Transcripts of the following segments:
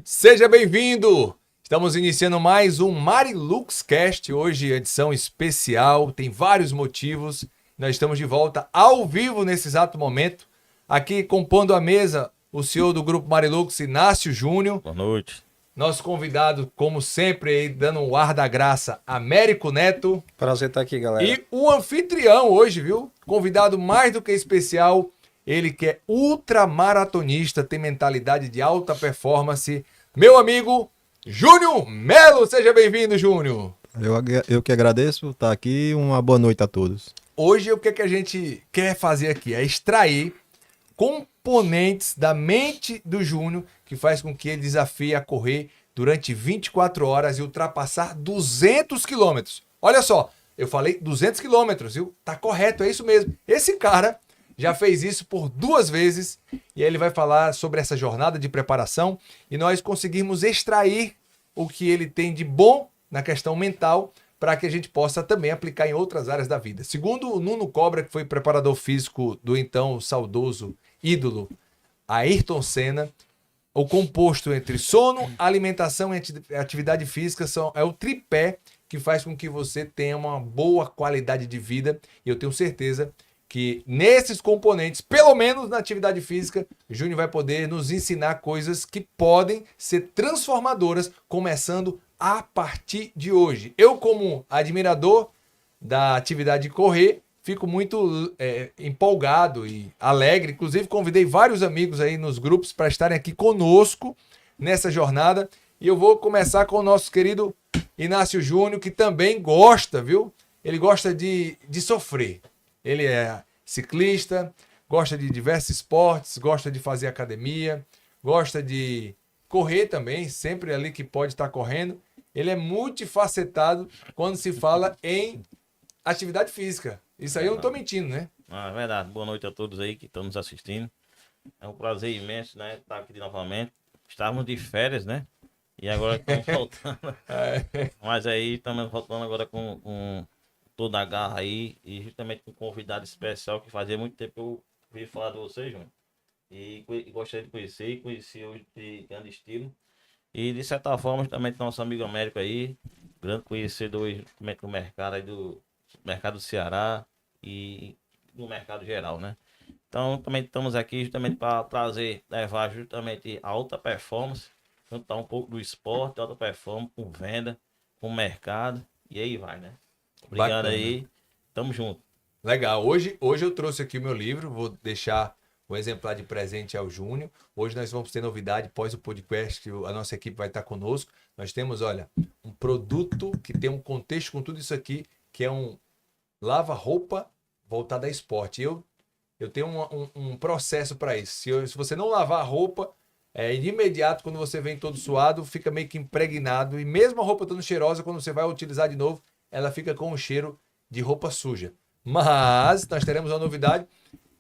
Seja bem-vindo! Estamos iniciando mais um Marilux Cast, hoje edição especial, tem vários motivos. Nós estamos de volta ao vivo nesse exato momento. Aqui compondo a mesa, o senhor do Grupo Marilux, Inácio Júnior. Boa noite. Nosso convidado, como sempre, aí, dando um ar da graça, Américo Neto. Prazer estar aqui, galera. E o anfitrião hoje, viu? Convidado mais do que especial. Ele que é ultramaratonista, tem mentalidade de alta performance. Meu amigo Júnior Melo. Seja bem-vindo, Júnior. Eu que agradeço estar aqui. Uma boa noite a todos. Hoje o que a gente quer fazer aqui é extrair componentes da mente do Júnior que faz com que ele desafie a correr durante 24 horas e ultrapassar 200 quilômetros. Olha só, eu falei 200 quilômetros, viu? Tá correto, é isso mesmo. Esse cara já fez isso por 2 vezes e aí ele vai falar sobre essa jornada de preparação e nós conseguimos extrair o que ele tem de bom na questão mental para que a gente possa também aplicar em outras áreas da vida. Segundo o Nuno Cobra, que foi preparador físico do então saudoso ídolo Ayrton Senna, o composto entre sono, alimentação e atividade física é o tripé que faz com que você tenha uma boa qualidade de vida. E eu tenho certeza que nesses componentes, pelo menos na atividade física, Júnior vai poder nos ensinar coisas que podem ser transformadoras, começando a partir de hoje. Eu, como admirador da atividade de correr, fico muito empolgado e alegre. Inclusive, convidei vários amigos aí nos grupos para estarem aqui conosco nessa jornada. E eu vou começar com o nosso querido Inácio Júnior, que também gosta, viu? Ele gosta de sofrer. Ele é ciclista, gosta de diversos esportes, gosta de fazer academia, gosta de correr também, sempre ali que pode estar correndo. Ele é multifacetado quando se fala em atividade física. Isso aí eu não tô mentindo, né? É verdade. Boa noite a todos aí que estão nos assistindo. É um prazer imenso, né? Estar aqui novamente. Estávamos de férias, né? E agora estamos voltando. Mas aí estamos voltando agora com toda a garra aí. E justamente com um convidado especial que fazia muito tempo que eu ouvi falar de você, Júnior. E gostaria de conhecer e conheci hoje de grande estilo. E de certa forma também nosso amigo Américo aí, grande conhecedor do mercado aí do mercado do Ceará e do mercado geral, né? Então também estamos aqui justamente para levar justamente a alta performance, juntar um pouco do esporte, alta performance com venda, com mercado e aí vai, né? Obrigado. Bacana. Aí, tamo junto. Legal, hoje eu trouxe aqui o meu livro, vou deixar um exemplar de presente ao Júnior. Hoje nós vamos ter novidade, após o podcast, a nossa equipe vai estar conosco. Nós temos, olha, um produto que tem um contexto com tudo isso aqui, que é um lava-roupa voltado a esporte. Eu tenho um processo para isso. Se você não lavar a roupa, de imediato, quando você vem todo suado, fica meio que impregnado. E mesmo a roupa estando cheirosa, quando você vai utilizar de novo, ela fica com um cheiro de roupa suja. Mas nós teremos uma novidade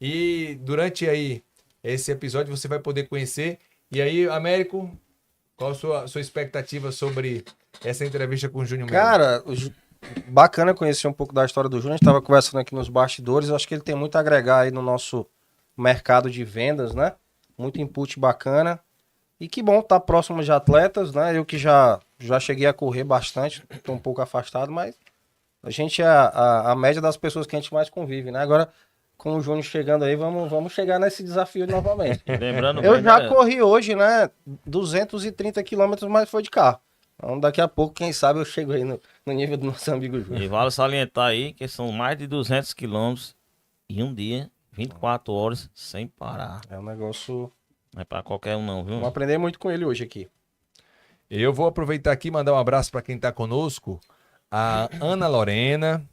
e durante aí esse episódio você vai poder conhecer. E aí, Américo, qual a sua expectativa sobre essa entrevista com o Júnior Melo? Cara, bacana conhecer um pouco da história do Júnior. A gente estava conversando aqui nos bastidores. Eu acho que ele tem muito a agregar aí no nosso mercado de vendas, né? Muito input bacana. E que bom estar próximo de atletas, né? Eu que já cheguei a correr bastante, estou um pouco afastado, mas a gente é a média das pessoas que a gente mais convive, né? Agora, com o Júnior chegando aí, vamos chegar nesse desafio novamente. Lembrando eu bem, já corri hoje, né? 230 quilômetros, mas foi de carro. Então, daqui a pouco, quem sabe, eu chego aí no nível do nosso amigo Júnior. E vale salientar aí que são mais de 200 quilômetros em um dia, 24 horas, sem parar. É um negócio... Não é pra qualquer um não, viu? Vou aprender muito com ele hoje aqui. Eu vou aproveitar aqui e mandar um abraço para quem está conosco. A Ana Lorena,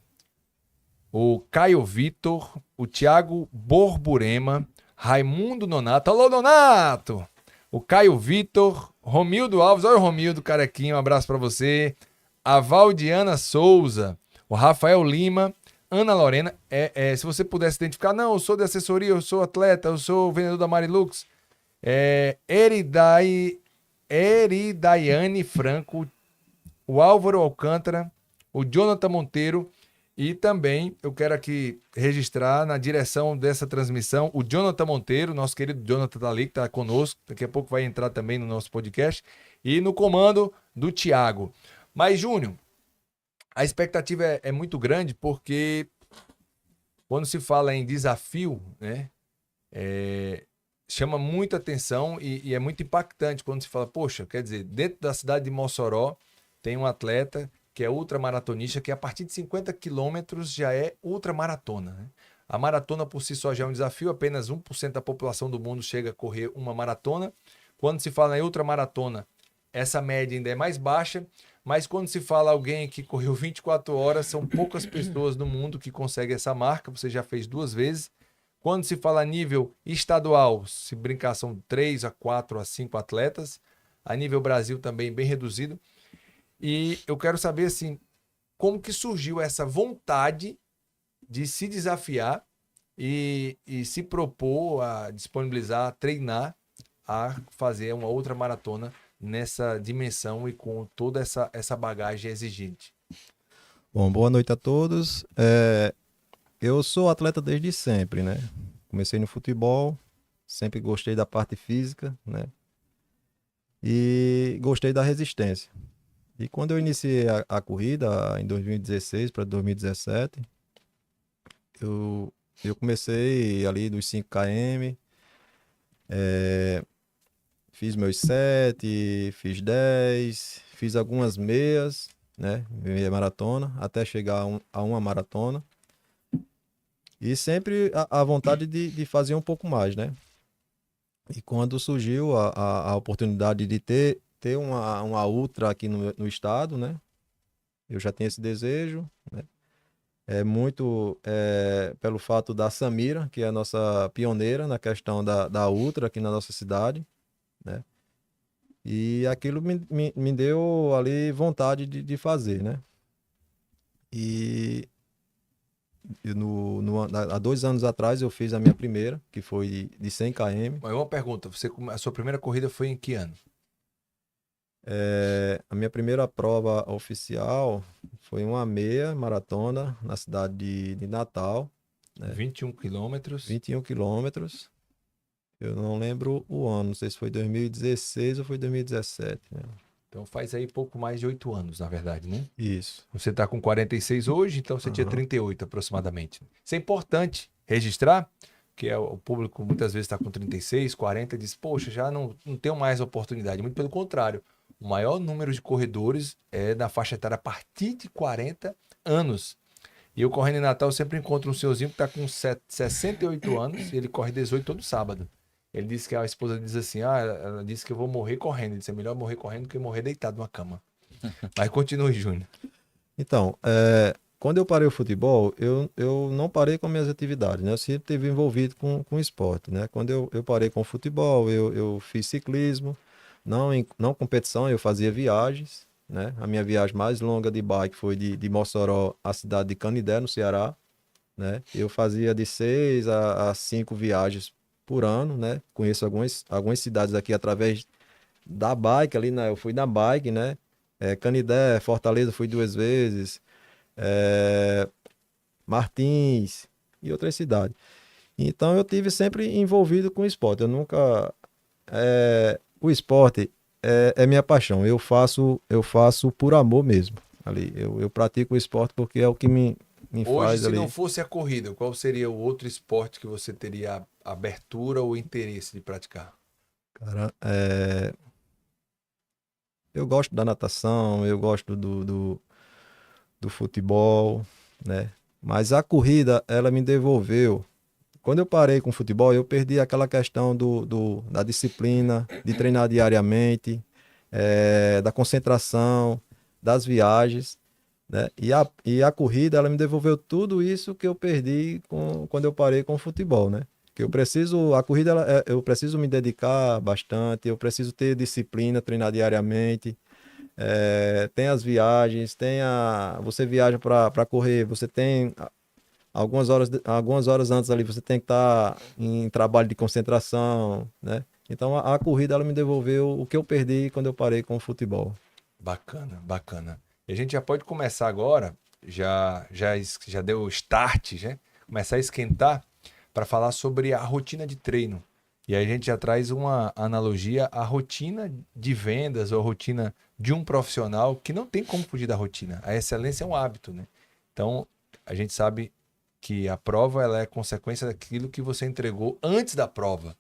o Caio Vitor, o Thiago Borburema, Raimundo Nonato. Alô, Nonato! O Caio Vitor, Romildo Alves, olha o Romildo, carequinho, um abraço para você. A Valdiana Souza, o Rafael Lima, Ana Lorena. Se você pudesse identificar, não, eu sou de assessoria, eu sou atleta, eu sou vendedor da Marilux. Eridaiane Franco, o Álvaro Alcântara, o Jonathan Monteiro E também eu quero aqui registrar na direção dessa transmissão o Jonathan Monteiro, nosso querido Jonathan tá ali, que está conosco, daqui a pouco vai entrar também no nosso podcast, e no comando do Thiago. Mas, Júnior, a expectativa é muito grande porque quando se fala em desafio, né, chama muita atenção e é muito impactante quando se fala, poxa, quer dizer, dentro da cidade de Mossoró tem um atleta que é ultramaratonista, que a partir de 50 quilômetros já é ultramaratona, né? A maratona por si só já é um desafio, apenas 1% da população do mundo chega a correr uma maratona. Quando se fala em ultramaratona, essa média ainda é mais baixa, mas quando se fala alguém que correu 24 horas, são poucas pessoas no mundo que conseguem essa marca, você já fez 2 vezes. Quando se fala a nível estadual, se brincar, são 3 a 4 a 5 atletas. A nível Brasil também bem reduzido. E eu quero saber, assim, como que surgiu essa vontade de se desafiar e se propor a disponibilizar, a treinar, a fazer uma outra maratona nessa dimensão e com toda essa bagagem exigente. Bom, boa noite a todos. Eu sou atleta desde sempre, né? Comecei no futebol, sempre gostei da parte física, né? E gostei da resistência. E quando eu iniciei a corrida, em 2016 para 2017, eu comecei ali dos 5 km, fiz meus 7, fiz 10, fiz algumas meias, né? Meia maratona, até chegar a uma maratona. E sempre a vontade de fazer um pouco mais, né? E quando surgiu a oportunidade de ter uma ultra aqui no estado, né? Eu já tenho esse desejo, né? É muito pelo fato da Samira, que é a nossa pioneira na questão da ultra aqui na nossa cidade, né? E aquilo me deu ali vontade de fazer, né? E há 2 anos atrás eu fiz a minha primeira, que foi de 100 km. Mas uma pergunta, a sua primeira corrida foi em que ano? A minha primeira prova oficial foi uma meia maratona na cidade de Natal. 21 quilômetros. 21 quilômetros. Eu não lembro o ano, não sei se foi 2016 ou foi 2017. Né? Então faz aí pouco mais de 8 anos, na verdade, né? Isso. Você está com 46 hoje, então você tinha 38 aproximadamente. Isso é importante registrar, que o público muitas vezes está com 36, 40 e diz, poxa, já não tenho mais oportunidade. Muito pelo contrário, o maior número de corredores é na faixa etária a partir de 40 anos. E eu correndo em Natal, eu sempre encontro um senhorzinho que está com 68 anos e ele corre 18 todo sábado. Ele disse que a esposa diz assim, ela disse que eu vou morrer correndo. Ele disse, é melhor morrer correndo do que morrer deitado numa cama. Mas continue, Júnior. Então, quando eu parei o futebol, eu não parei com minhas atividades, né? Eu sempre estive envolvido com esporte, né? Quando eu parei com o futebol, eu fiz ciclismo, não competição, eu fazia viagens, né? A minha viagem mais longa de bike foi de Mossoró à cidade de Canidé, no Ceará, né? Eu fazia de 6 a 5 viagens por ano, né? Conheço algumas cidades aqui através da bike ali, né? Eu fui na bike, né? Canidé, Fortaleza fui 2 vezes, Martins e outras cidades. Então eu tive sempre envolvido com o esporte. Eu nunca... o esporte é minha paixão. Eu faço por amor mesmo. Ali, eu pratico o esporte porque é o que me Hoje, faz se ali. não fosse a corrida, qual seria o outro esporte que você teria abertura ou interesse de praticar? Cara, eu gosto da natação, eu gosto do futebol, né? Mas a corrida, ela me devolveu. Quando eu parei com o futebol, eu perdi aquela questão da disciplina, de treinar diariamente, da concentração, das viagens, né? E a corrida, ela me devolveu tudo isso que eu perdi quando eu parei com o futebol, né? Que a corrida, eu preciso me dedicar bastante, eu preciso ter disciplina, treinar diariamente. Tem as viagens, você viaja para correr, você tem algumas horas antes ali, você tem que estar em trabalho de concentração, né? Então a corrida, ela me devolveu o que eu perdi quando eu parei com o futebol. Bacana, bacana. E a gente já pode começar agora já deu start, né? Começar a esquentar para falar sobre a rotina de treino. E aí a gente já traz uma analogia à rotina de vendas ou a rotina de um profissional que não tem como fugir da rotina. A excelência é um hábito, né? Então, a gente sabe que a prova ela é consequência daquilo que você entregou antes da prova.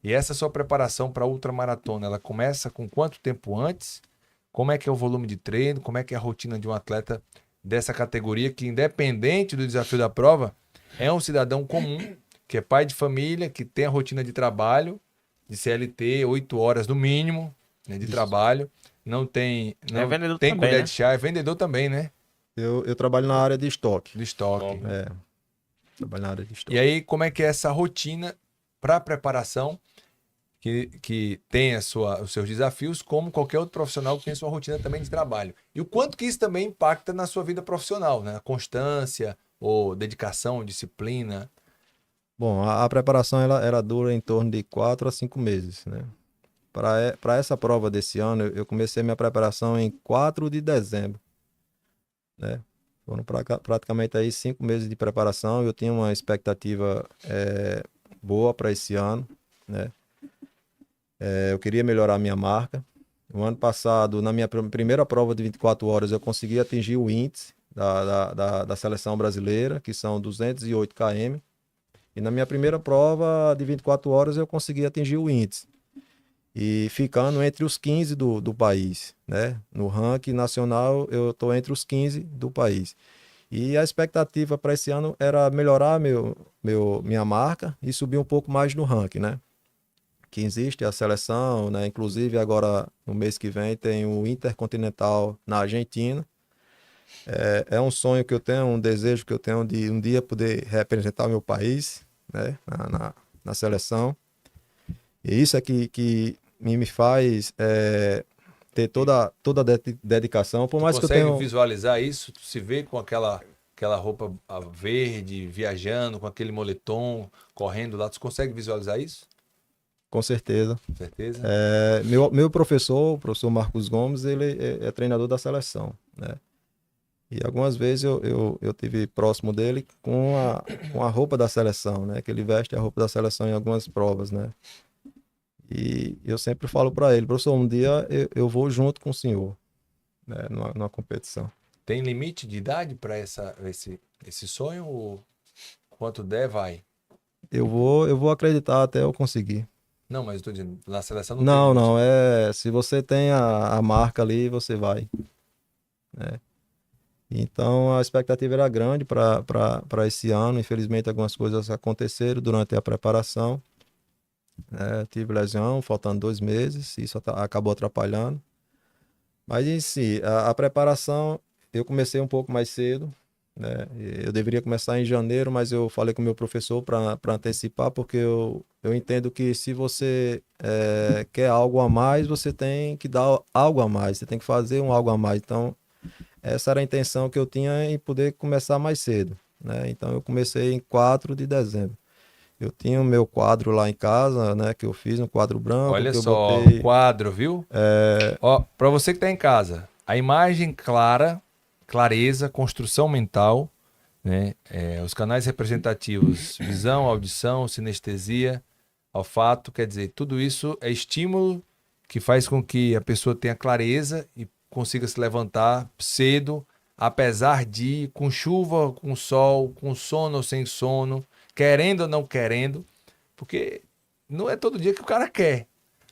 E essa sua preparação para a ultramaratona, ela começa com quanto tempo antes? Como é que é o volume de treino? Como é que é a rotina de um atleta dessa categoria que, independente do desafio da prova, é um cidadão comum, que é pai de família, que tem a rotina de trabalho, de CLT, 8 horas no mínimo, né, de trabalho. Não tem vendedor tem também, colher né? de chá, é vendedor também, né? Eu trabalho na área de estoque. Do estoque. É, trabalho na área de estoque. E aí, como é que é essa rotina para preparação que tem os seus desafios, como qualquer outro profissional que tem sua rotina também de trabalho? E o quanto que isso também impacta na sua vida profissional, né? A constância, ou dedicação, disciplina. Bom, a preparação ela dura em torno de 4 a 5 meses, né? Para essa prova desse ano, eu comecei minha preparação em 4 de dezembro, né? Foram praticamente aí 5 meses de preparação. Eu tinha uma expectativa boa para esse ano, né? Eu queria melhorar a minha marca. No ano passado, na minha primeira prova de 24 horas, eu consegui atingir o índice da seleção brasileira, que são 208 km. E na minha primeira prova de 24 horas, eu consegui atingir o índice. E ficando entre os 15 do país, né? No ranking nacional, eu estou entre os 15 do país. E a expectativa para esse ano era melhorar minha marca e subir um pouco mais no ranking, né? Que existe a seleção, né? Inclusive agora no mês que vem tem o Intercontinental na Argentina. É um sonho que eu tenho, um desejo que eu tenho de um dia poder representar o meu país, né? Na seleção. E isso é que me faz ter toda a dedicação, por mais que eu tenha... visualizar isso? Tu se vê com aquela roupa verde, viajando, com aquele moletom, correndo lá, tu consegue visualizar isso? Com certeza. Com certeza. Meu professor, o professor Marcos Gomes, ele é treinador da seleção, né? E algumas vezes eu tive próximo dele com a roupa da seleção, né? Que ele veste a roupa da seleção em algumas provas, né? E eu sempre falo para ele, professor, um dia eu vou junto com o senhor, né? Numa competição. Tem limite de idade para esse sonho? Ou quanto der, vai? Eu vou acreditar até eu conseguir. Não, mas eu tô dizendo, na seleção não tem Não, se você tem a marca ali, você vai, né? Então a expectativa era grande para esse ano. Infelizmente algumas coisas aconteceram durante a preparação. Tive lesão, faltando 2 meses, isso acabou atrapalhando. Mas em si, a preparação eu comecei um pouco mais cedo, né? Eu deveria começar em janeiro, mas eu falei com o meu professor para antecipar, porque eu entendo que se você quer algo a mais, você tem que dar algo a mais, você tem que fazer algo a mais. Então, essa era a intenção que eu tinha em poder começar mais cedo, né? Então, eu comecei em 4 de dezembro. Eu tinha o meu quadro lá em casa, né? Que eu fiz, um quadro branco. Olha que eu só, botei... quadro, viu? Ó, para você que está em casa, a imagem clara, clareza, construção mental, né? Os canais representativos, visão, audição, sinestesia, olfato, quer dizer, tudo isso é estímulo que faz com que a pessoa tenha clareza e consiga se levantar cedo, apesar de com chuva, com sol, com sono ou sem sono, querendo ou não querendo, porque não é todo dia que o cara quer.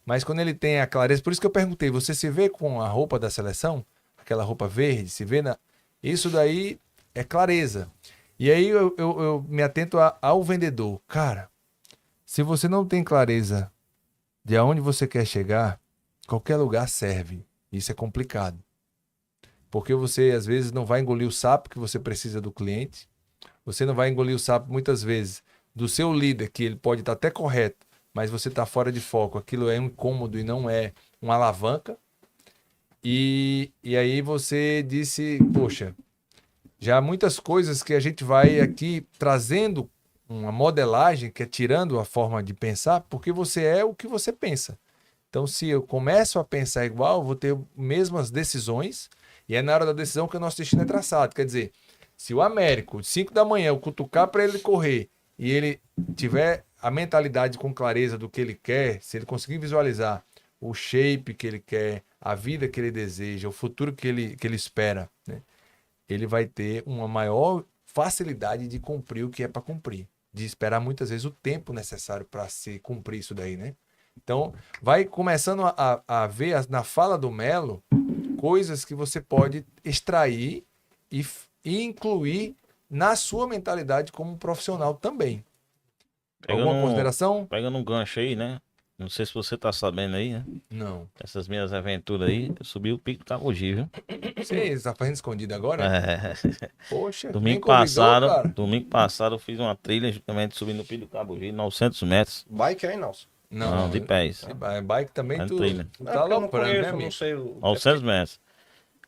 Mas quando ele tem a clareza, por isso que eu perguntei, você se vê com a roupa da seleção? Aquela roupa verde, se vê na... Isso daí é clareza. E aí eu me atento ao vendedor. Cara, se você não tem clareza de aonde você quer chegar, qualquer lugar serve. Isso é complicado. Porque você, às vezes, não vai engolir o sapo que você precisa do cliente. Você não vai engolir o sapo, muitas vezes, do seu líder, que ele pode estar até correto, mas você está fora de foco. Aquilo é um incômodo e não é uma alavanca. E aí você disse, poxa, já há muitas coisas que a gente vai aqui trazendo uma modelagem, que é tirando a forma de pensar, porque você é o que você pensa. Então, se eu começo a pensar igual, eu vou ter mesmas decisões, e é na hora da decisão que o nosso destino é traçado. Quer dizer, Se o Américo, 5 da manhã, eu cutucar para ele correr e ele tiver a mentalidade com clareza do que ele quer, se ele conseguir visualizar o shape que ele quer, a vida que ele deseja, o futuro que ele espera, né? Ele vai ter uma maior facilidade de cumprir o que é para cumprir, de esperar muitas vezes o tempo necessário para se cumprir isso daí, né? Então, vai começando a ver na fala do Melo coisas que você pode extrair e incluir na sua mentalidade como profissional também. Alguma consideração? Pegando um gancho aí, né? Não sei se você tá sabendo aí, né? Não. Essas minhas aventuras aí, eu subi o Pico do Cabogi, viu? Você está fazendo escondido agora? É. Poxa, Domingo quem convidou, cara? domingo passado eu fiz uma trilha justamente subindo o Pico do Cabogi, 900 metros. Bike aí, Nelson. Não, de pés. Bike também É tu, trilha. tu tá aloprando, né, amigo? não sei. 900 metros.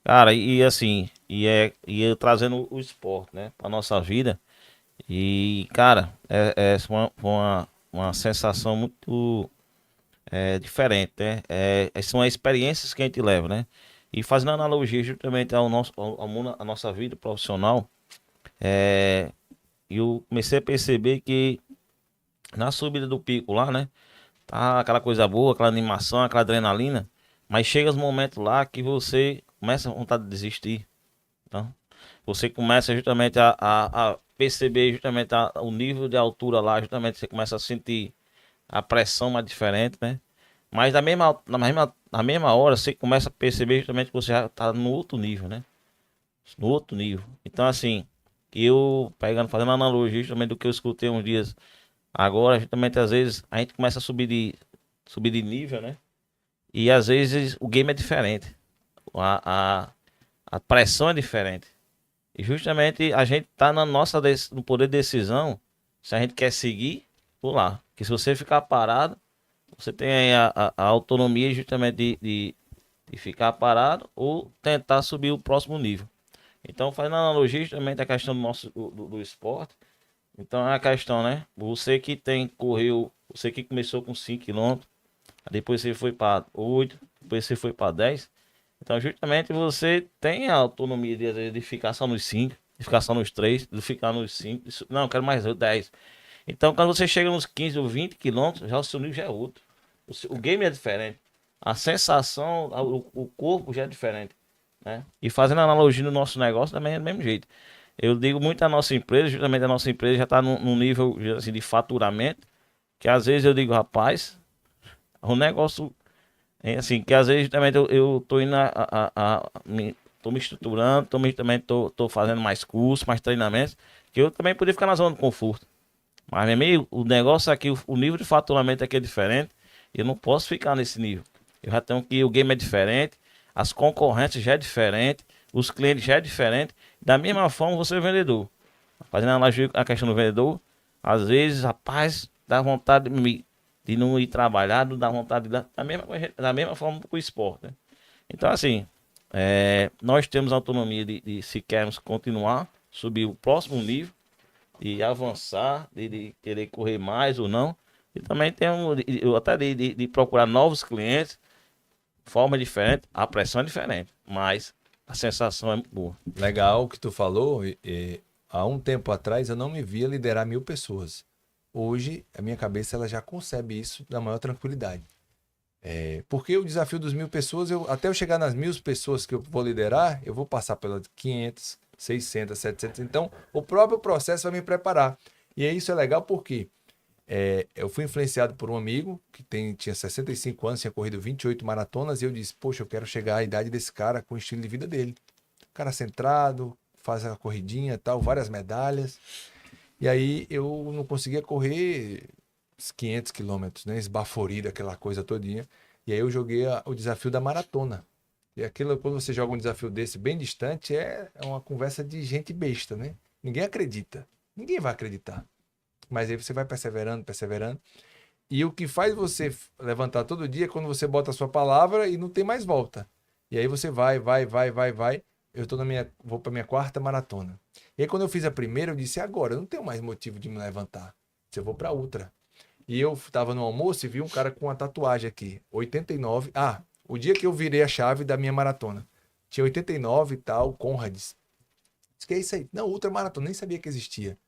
Cara, e assim, eu trazendo o esporte, né, pra nossa vida. E, cara, foi uma sensação muito diferente, né? São experiências que a gente leva, né? E fazendo analogia justamente ao à nossa vida profissional, eu comecei a perceber que na subida do pico lá, né? Tá aquela coisa boa, aquela animação, aquela adrenalina, mas chega os momentos lá que você começa a vontade de desistir. Então, você começa justamente a perceber justamente o nível de altura lá, justamente você começa a sentir a pressão mais diferente, né? Mas na mesma hora você começa a perceber justamente que você já tá no outro nível, né? No outro nível. Então, assim, fazendo analogia justamente do que eu escutei uns dias agora, justamente às vezes a gente começa a subir de nível, né? E às vezes o game é diferente. A pressão é diferente. E justamente a gente tá no poder de decisão se a gente quer seguir ou lá. Porque se você ficar parado, você tem aí a autonomia justamente de ficar parado ou tentar subir o próximo nível. Então, fazendo analogia justamente a questão do esporte. Então é a questão, né? Você que correu, você que começou com 5 km, depois você foi para 8, depois você foi para 10. Então, justamente você tem a autonomia de ficar só nos 5, de ficar só nos 3, de ficar nos 5. Não, eu quero mais 10. Então, quando você chega nos 15 ou 20 quilômetros, já o seu nível já é outro. O game é diferente. A sensação, o corpo já é diferente, né? E fazendo analogia no nosso negócio também é do mesmo jeito. Eu digo muito à nossa empresa, justamente a nossa empresa já está num nível assim, de faturamento, que às vezes eu digo, rapaz, o negócio é assim, que às vezes também eu tô indo tô me estruturando, também tô fazendo mais cursos, mais treinamentos, que eu também poderia ficar na zona de conforto. Mas, meu amigo, o negócio aqui, o nível de faturamento aqui é diferente, eu não posso ficar nesse nível. Eu já tenho que, o game é diferente, as concorrências já é diferente, os clientes já é diferente. Da mesma forma, você é vendedor. Fazendo analogia a questão do vendedor, às vezes, rapaz, dá vontade de não ir trabalhar, dá vontade da mesma forma com o esporte, né? Então, assim, nós temos autonomia de se queremos continuar, subir o próximo nível, de avançar, de querer correr mais ou não. E também temos até de procurar novos clientes, forma diferente, a pressão é diferente, mas a sensação é muito boa. Legal o que tu falou. Há um tempo atrás eu não me via liderar 1000 pessoas. Hoje, a minha cabeça ela já concebe isso da maior tranquilidade. Porque o desafio dos 1000 pessoas, até eu chegar nas 1000 pessoas que eu vou liderar, eu vou passar pelas 500, 600, 700. Então, o próprio processo vai me preparar. E isso é legal porque eu fui influenciado por um amigo que tinha 65 anos, tinha corrido 28 maratonas, e eu disse, poxa, eu quero chegar à idade desse cara com o estilo de vida dele. Cara centrado, faz a corridinha e tal, várias medalhas. E aí eu não conseguia correr 500 quilômetros, né? Esbaforido, aquela coisa todinha. E aí eu joguei o desafio da maratona. E aquilo, quando você joga um desafio desse bem distante, é uma conversa de gente besta, né? Ninguém acredita. Ninguém vai acreditar. Mas aí você vai perseverando, perseverando. E o que faz você levantar todo dia é quando você bota a sua palavra e não tem mais volta. E aí você vai. Eu vou para minha 4ª maratona. E aí quando eu fiz a primeira, eu disse, agora, eu não tenho mais motivo de me levantar. Eu vou para outra. E eu estava no almoço e vi um cara com uma tatuagem aqui, 89. O dia que eu virei a chave da minha maratona. Tinha 89 e tal, Conrads. Disse que é isso aí. Não, ultramaratona, nem sabia que existia.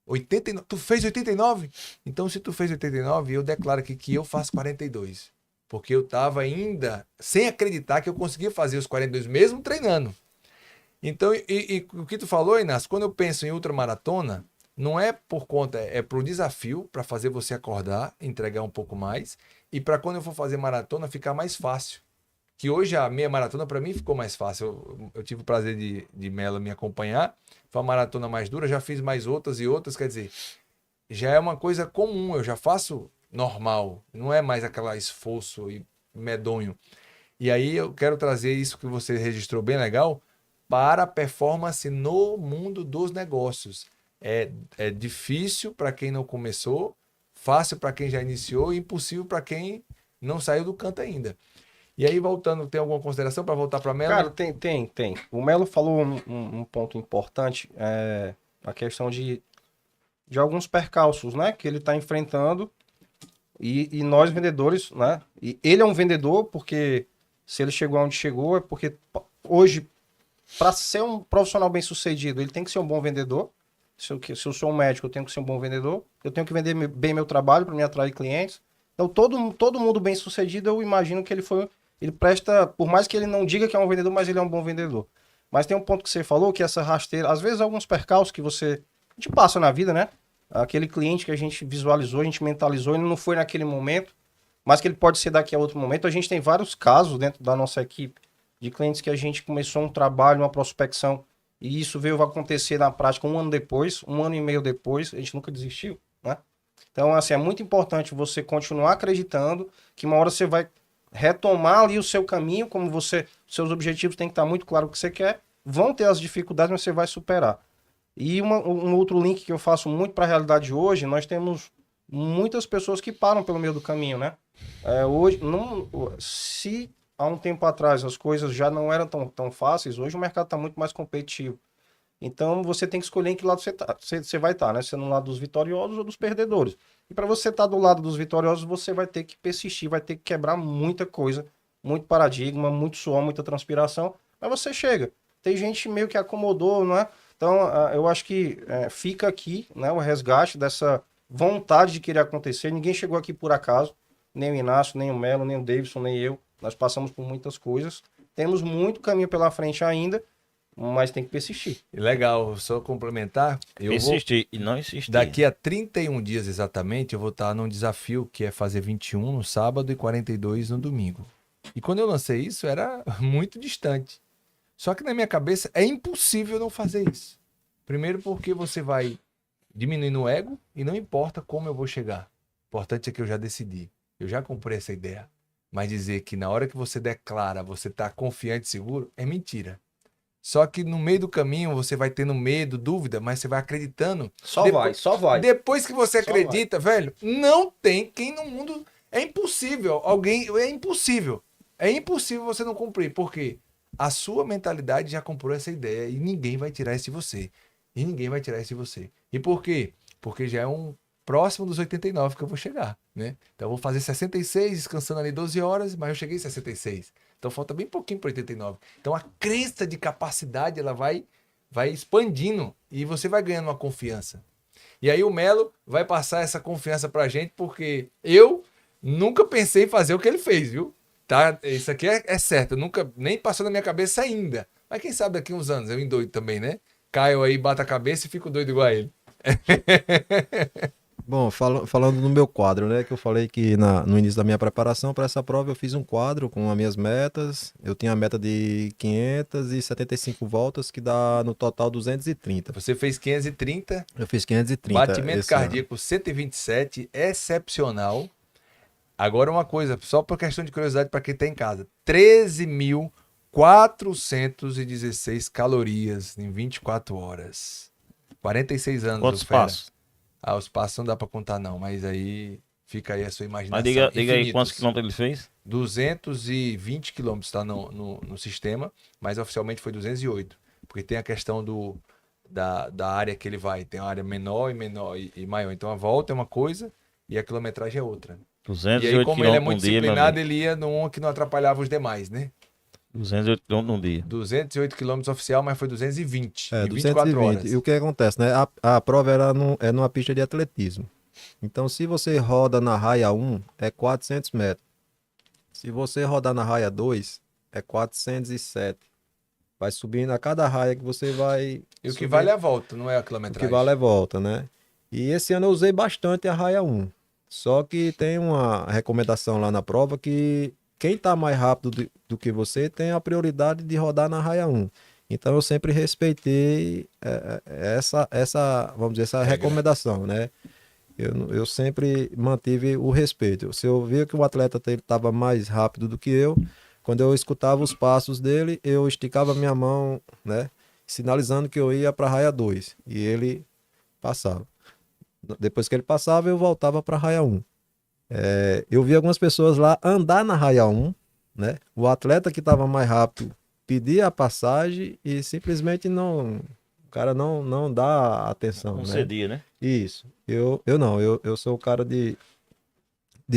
89, tu fez 89? Então, se tu fez 89, eu declaro aqui que eu faço 42. Porque eu tava ainda sem acreditar que eu conseguia fazer os 42 mesmo treinando. Então, e o que tu falou, Inácio, quando eu penso em ultramaratona, não é por conta, é pro desafio, para fazer você acordar, entregar um pouco mais, e para quando eu for fazer maratona ficar mais fácil. Que hoje a meia maratona para mim ficou mais fácil. Eu tive o prazer de Melo me acompanhar. Foi uma maratona mais dura, já fiz mais outras e outras, quer dizer, já é uma coisa comum, eu já faço normal, não é mais aquele esforço e medonho. E aí eu quero trazer isso que você registrou bem legal para a performance no mundo dos negócios. É difícil para quem não começou, fácil para quem já iniciou e impossível para quem não saiu do canto ainda. E aí, voltando, tem alguma consideração para voltar para Melo? Cara, tem. O Melo falou um ponto importante, a questão de alguns percalços, né? Que ele está enfrentando e nós vendedores, né? E ele é um vendedor porque se ele chegou onde chegou é porque hoje, para ser um profissional bem sucedido, ele tem que ser um bom vendedor. Se eu sou um médico, eu tenho que ser um bom vendedor. Eu tenho que vender bem meu trabalho para me atrair clientes. Então, todo mundo bem sucedido, eu imagino que ele presta, por mais que ele não diga que é um vendedor, mas ele é um bom vendedor. Mas tem um ponto que você falou, que essa rasteira, às vezes alguns percalços que a gente passa na vida, né? Aquele cliente que a gente visualizou, a gente mentalizou, ele não foi naquele momento, mas que ele pode ser daqui a outro momento. A gente tem vários casos dentro da nossa equipe de clientes que a gente começou um trabalho, uma prospecção, e isso veio a acontecer na prática um ano depois, um ano e meio depois, a gente nunca desistiu, né? Então, assim, é muito importante você continuar acreditando que uma hora você vai retomar ali o seu caminho, como seus objetivos têm que estar muito claro o que você quer, vão ter as dificuldades, mas você vai superar. E um outro link que eu faço muito para a realidade de hoje, nós temos muitas pessoas que param pelo meio do caminho, né? Hoje, se há um tempo atrás as coisas já não eram tão fáceis, hoje o mercado está muito mais competitivo. Então você tem que escolher em que lado você vai estar, né? Se é no lado dos vitoriosos ou dos perdedores. E para você estar do lado dos vitoriosos, você vai ter que persistir, vai ter que quebrar muita coisa, muito paradigma, muito suor, muita transpiração, mas você chega. Tem gente meio que acomodou, não é? Então eu acho que fica aqui, né, o resgate dessa vontade de querer acontecer. Ninguém chegou aqui por acaso, nem o Inácio, nem o Melo, nem o Davidson, nem eu. Nós passamos por muitas coisas. Temos muito caminho pela frente ainda, mas tem que persistir. Legal, só complementar. Persistir e não insistir. Daqui a 31 dias exatamente, eu vou estar num desafio que é fazer 21 no sábado e 42 no domingo. E quando eu lancei isso, era muito distante. Só que na minha cabeça é impossível não fazer isso. Primeiro porque você vai diminuindo o ego e não importa como eu vou chegar. O importante é que eu já decidi. Eu já comprei essa ideia. Mas dizer que na hora que você declara, você está confiante e seguro, é mentira. Só que no meio do caminho você vai tendo medo, dúvida, mas você vai acreditando. Só vai. Depois que você acredita, velho, não tem quem no mundo... É impossível. É impossível. É impossível você não cumprir. Por quê? A sua mentalidade já comprou essa ideia e ninguém vai tirar isso de você. E por quê? Porque já é um próximo dos 89 que eu vou chegar, né? Então eu vou fazer 66, descansando ali 12 horas, mas eu cheguei em 66. Então falta bem pouquinho para 89. Então a crença de capacidade, ela vai expandindo e você vai ganhando uma confiança. E aí o Melo vai passar essa confiança pra gente, porque eu nunca pensei em fazer o que ele fez, viu? Tá? Isso aqui é certo, nunca nem passou na minha cabeça ainda. Mas quem sabe daqui uns anos eu endoido também, né? Caio aí, bata a cabeça e fico doido igual a ele. Bom, falando no meu quadro, né? Que eu falei que no início da minha preparação para essa prova eu fiz um quadro com as minhas metas. Eu tinha a meta de 575 voltas, que dá no total 230. Você fez 530. Eu fiz 530. Batimento cardíaco 127, excepcional. Agora uma coisa, só por questão de curiosidade para quem está em casa. 13.416 calorias em 24 horas. 46 anos. Quantos passos? Os passos não dá para contar não, mas aí fica aí a sua imaginação. Mas diga aí quantos quilômetros ele fez? 220 quilômetros está no sistema, mas oficialmente foi 208. Porque tem a questão da área que ele vai. Tem uma área menor e maior. Então a volta é uma coisa e a quilometragem é outra. 208 e aí, como ele é muito dia, disciplinado, ele ia numa que não atrapalhava os demais, né? 208 km num dia. 208 quilômetros oficial, mas foi 220 É, em 24 horas. E o que acontece, né? A prova era é numa pista de atletismo. Então, se você roda na raia 1, é 400 metros. Se você rodar na raia 2, é 407. Vai subindo a cada raia que você vai. E o que subindo. vale é a volta, não é a O quilometragem. que vale é volta, né? E esse ano eu usei bastante a raia 1. Só que tem uma recomendação lá na prova que quem tá mais rápido do que você tem a prioridade de rodar na raia 1. Então eu sempre respeitei vamos dizer, essa recomendação, né? Eu sempre mantive o respeito. Se eu via que o atleta estava mais rápido do que eu, quando eu escutava os passos dele, eu esticava minha mão, né? Sinalizando que eu ia para a raia 2 e ele passava. Depois que ele passava, eu voltava para a raia 1. Eu vi algumas pessoas lá andar na raia 1, né? O atleta que estava mais rápido pedia a passagem e simplesmente o cara não dá atenção, Não né? cedia, né? Isso. Eu não, eu sou o cara de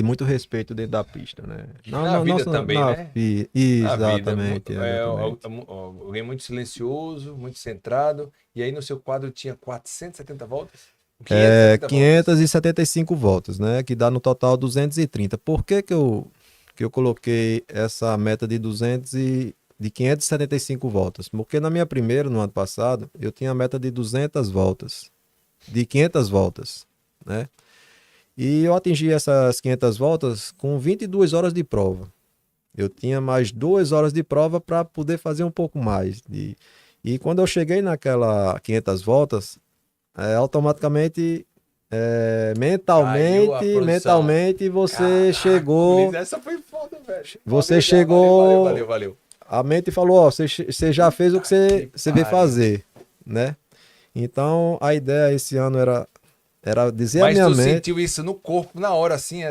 muito respeito dentro da pista, né? Na vida também, né? Exatamente, Na vida, exatamente. alguém muito silencioso, muito centrado. E aí no seu quadro tinha 470 voltas? 575 voltas, né? Que dá no total 230. Por que eu coloquei essa meta de 575 voltas? Porque na minha primeira, no ano passado, eu tinha a meta de 200 voltas. De 500 voltas, né? E eu atingi essas 500 voltas com 22 horas de prova. Eu tinha mais 2 horas de prova para poder fazer um pouco mais. E quando eu cheguei naquela 500 voltas, automaticamente, mentalmente você chegou. Essa foi foda, velho. Você chegou. Valeu. A mente falou: ó, você já fez o que você veio fazer, né? Então a ideia esse ano era dizer a Mas minha tu mente. sentiu isso no corpo, na hora, assim?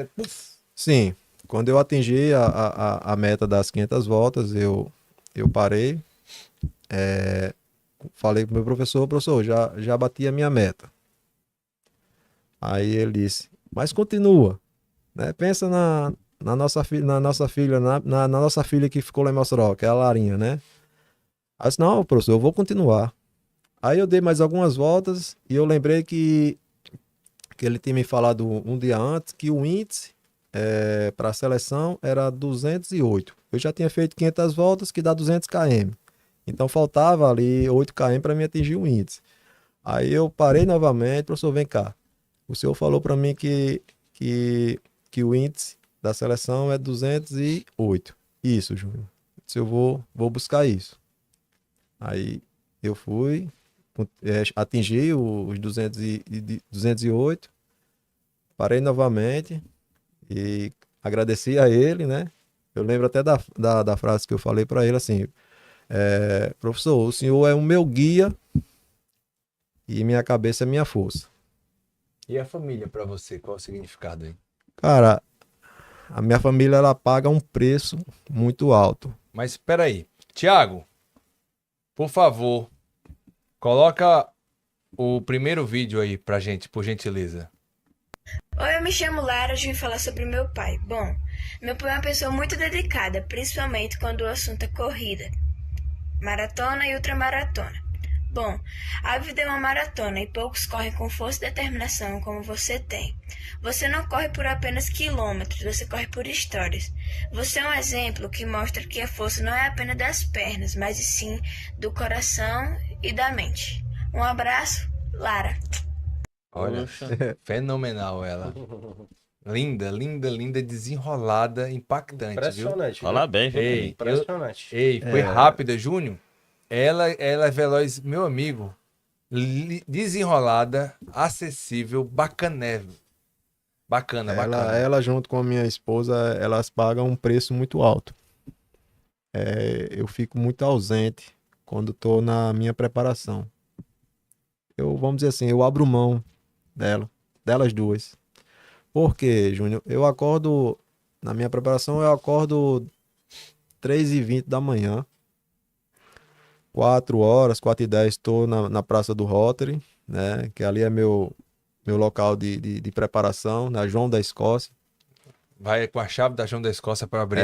Sim, quando eu atingi a meta das 500 voltas, eu parei, falei pro meu professor, já bati a minha meta. Aí ele disse, mas continua, né? Pensa na nossa filha, na nossa filha que ficou lá em Mossoró, que é a Larinha, né? Aí eu disse, não, professor, eu vou continuar. Aí eu dei mais algumas voltas e eu lembrei que ele tinha me falado um dia antes que o índice para a seleção era 208. Eu já tinha feito 500 voltas, que dá 200 km. Então faltava ali 8 km para me atingir o índice. Aí eu parei novamente, professor, vem cá. O senhor falou para mim que o índice da seleção é 208. Isso, Júnior. Eu vou buscar isso. Aí eu fui, atingi os 208, parei novamente e agradeci a ele, né? Eu lembro até da frase que eu falei para ele assim, professor, o senhor é o meu guia e minha cabeça é minha força. E a família para você, qual é o significado aí? Cara, a minha família ela paga um preço muito alto. Mas espera aí, Thiago, por favor, coloca o primeiro vídeo aí pra gente, por gentileza. Oi, eu me chamo Lara, hoje vim falar sobre meu pai. Bom, meu pai é uma pessoa muito dedicada, principalmente quando o assunto é corrida, maratona e ultramaratona. Bom, a vida é uma maratona e poucos correm com força e determinação como você tem. Você não corre por apenas quilômetros, você corre por histórias. Você é um exemplo que mostra que a força não é apenas das pernas, mas sim do coração e da mente. Um abraço, Lara. Olha, fenomenal ela. Linda, desenrolada, impactante, Impressionante. viu? Fala bem, viu? Ei, Impressionante. foi rápida, Júnior. Ela é veloz, meu amigo. Desenrolada, acessível, bacanével. Bacana. Ela junto com a minha esposa, elas pagam um preço muito alto. Eu fico muito ausente quando estou na minha preparação. Vamos dizer assim, eu abro mão delas duas. Por quê, Júnior? Na minha preparação, eu acordo 3h20 da manhã. 4h, 4h10, estou na Praça do Rotary, né? Que ali é meu local de preparação, na João da Escócia. Vai com a chave da João da Escócia para abrir.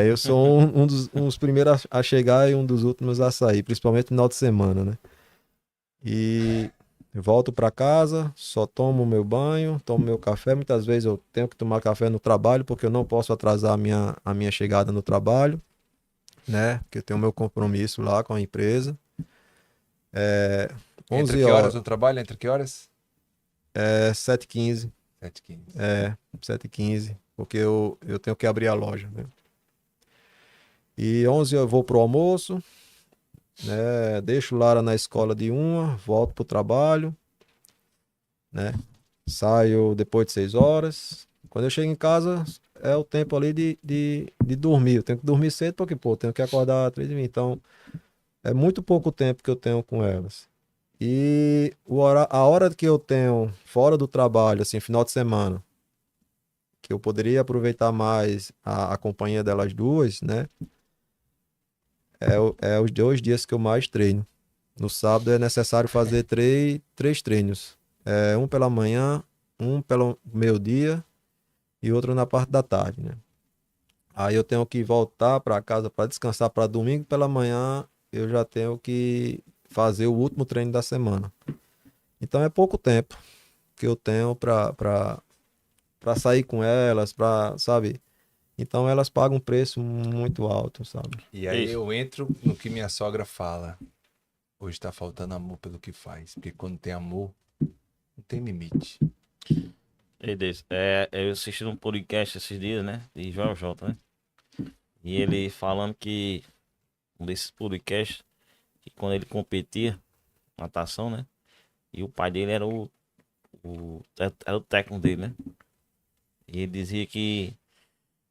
Eu sou um dos primeiros a chegar e um dos últimos a sair, principalmente no final de semana, né? E eu volto para casa, só tomo meu banho, tomo meu café. Muitas vezes eu tenho que tomar café no trabalho, porque eu não posso atrasar a minha chegada no trabalho, né? Porque eu tenho meu compromisso lá com a empresa. Entre 11 que horas horas, no trabalho? Entre que horas? 7h15. 7h15. 7h15, porque eu tenho que abrir a loja, né? E 11 eu vou pro almoço, né? Deixo Lara na escola de 1, volto pro trabalho, né? Saio depois de 6 horas. Quando eu chego em casa, é o tempo ali de dormir. Eu tenho que dormir cedo porque, pô, eu tenho que acordar às 3h. Então, é muito pouco tempo que eu tenho com elas. E a hora que eu tenho fora do trabalho, assim, final de semana, que eu poderia aproveitar mais a companhia delas duas, né? É os 2 dias que eu mais treino. No sábado é necessário fazer três treinos. Um pela manhã, um pelo meio-dia e outro na parte da tarde, né? Aí eu tenho que voltar para casa para descansar para domingo pela manhã, eu já tenho que fazer o último treino da semana. Então é pouco tempo que eu tenho para sair com elas, sabe? Então elas pagam um preço muito alto, sabe? E aí Isso. eu entro no que minha sogra fala. Hoje tá faltando amor pelo que faz. Porque quando tem amor, não tem limite. Ei, Deus, eu assisti um podcast esses dias, né? De Joel J, né? E ele falando que um desses podcasts, que quando ele competia natação, né? E o pai dele era era o técnico dele, né? E ele dizia que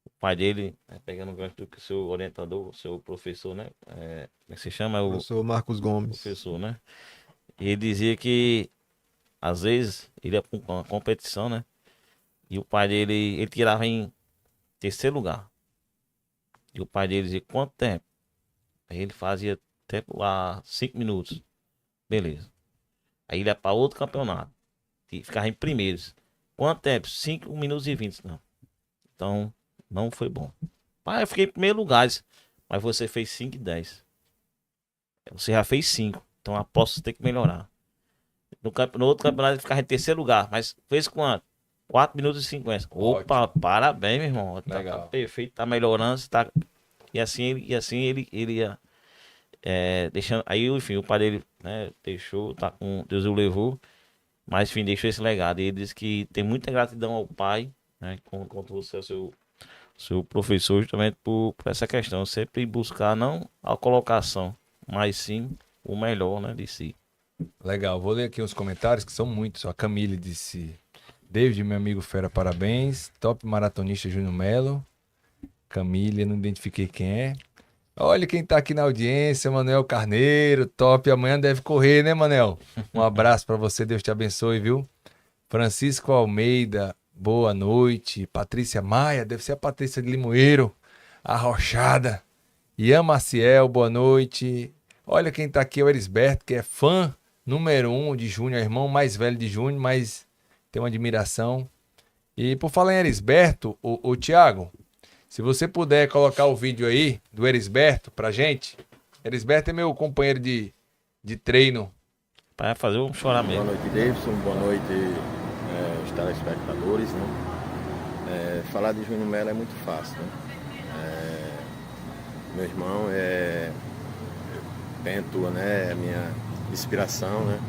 o pai dele, pegando o gancho do que o seu orientador, o seu professor, né? Como é que se chama? Eu sou Marcos Gomes. Professor, né? E ele dizia que às vezes ele ia pra uma competição, né? E o pai dele, ele tirava em terceiro lugar. E o pai dele dizia, quanto tempo? Aí ele fazia tempo lá, 5 minutos. Beleza. Aí ele ia para outro campeonato. E ficava em primeiros. Quanto tempo? 5 minutos e 20. Não. Então, não foi bom. Pai, eu fiquei em primeiro lugar. Mas você fez 5 e 10. Você já fez 5. Então aposto que você tem que melhorar. No outro campeonato ele ficava em terceiro lugar. Mas fez quanto? 4 minutos e 50. Opa, parabéns, meu irmão. Tá perfeito, tá melhorando. Tá... E assim ele ia deixando. Aí, enfim, o pai dele, né, deixou, tá com Deus o levou. Mas, enfim, deixou esse legado. E ele disse que tem muita gratidão ao pai, né, quanto você é seu professor, justamente por essa questão. Sempre buscar não a colocação, mas sim o melhor, né, de si. Legal, vou ler aqui os comentários, que são muitos. A Camille disse: David, meu amigo fera, parabéns. Top maratonista Júnior Melo. Camille, eu não identifiquei quem é. Olha quem tá aqui na audiência, Manuel Carneiro, top. Amanhã deve correr, né, Manel? Um abraço pra você, Deus te abençoe, viu? Francisco Almeida, boa noite. Patrícia Maia, deve ser a Patrícia de Limoeiro, arrochada. Ian Maciel, boa noite. Olha quem tá aqui, o Erisberto, que é fã número 1 de Júnior, irmão mais velho de Júnior, mas tem uma admiração. E por falar em Erisberto, o Thiago, se você puder colocar o vídeo aí do Erisberto pra gente. Erisberto é meu companheiro de treino. Para fazer um chorar mesmo. Boa noite, Davidson. Boa noite, os telespectadores. Né? Falar de Júnior Melo é muito fácil. Né? Meu irmão Pentua, né? É minha inspiração. Né?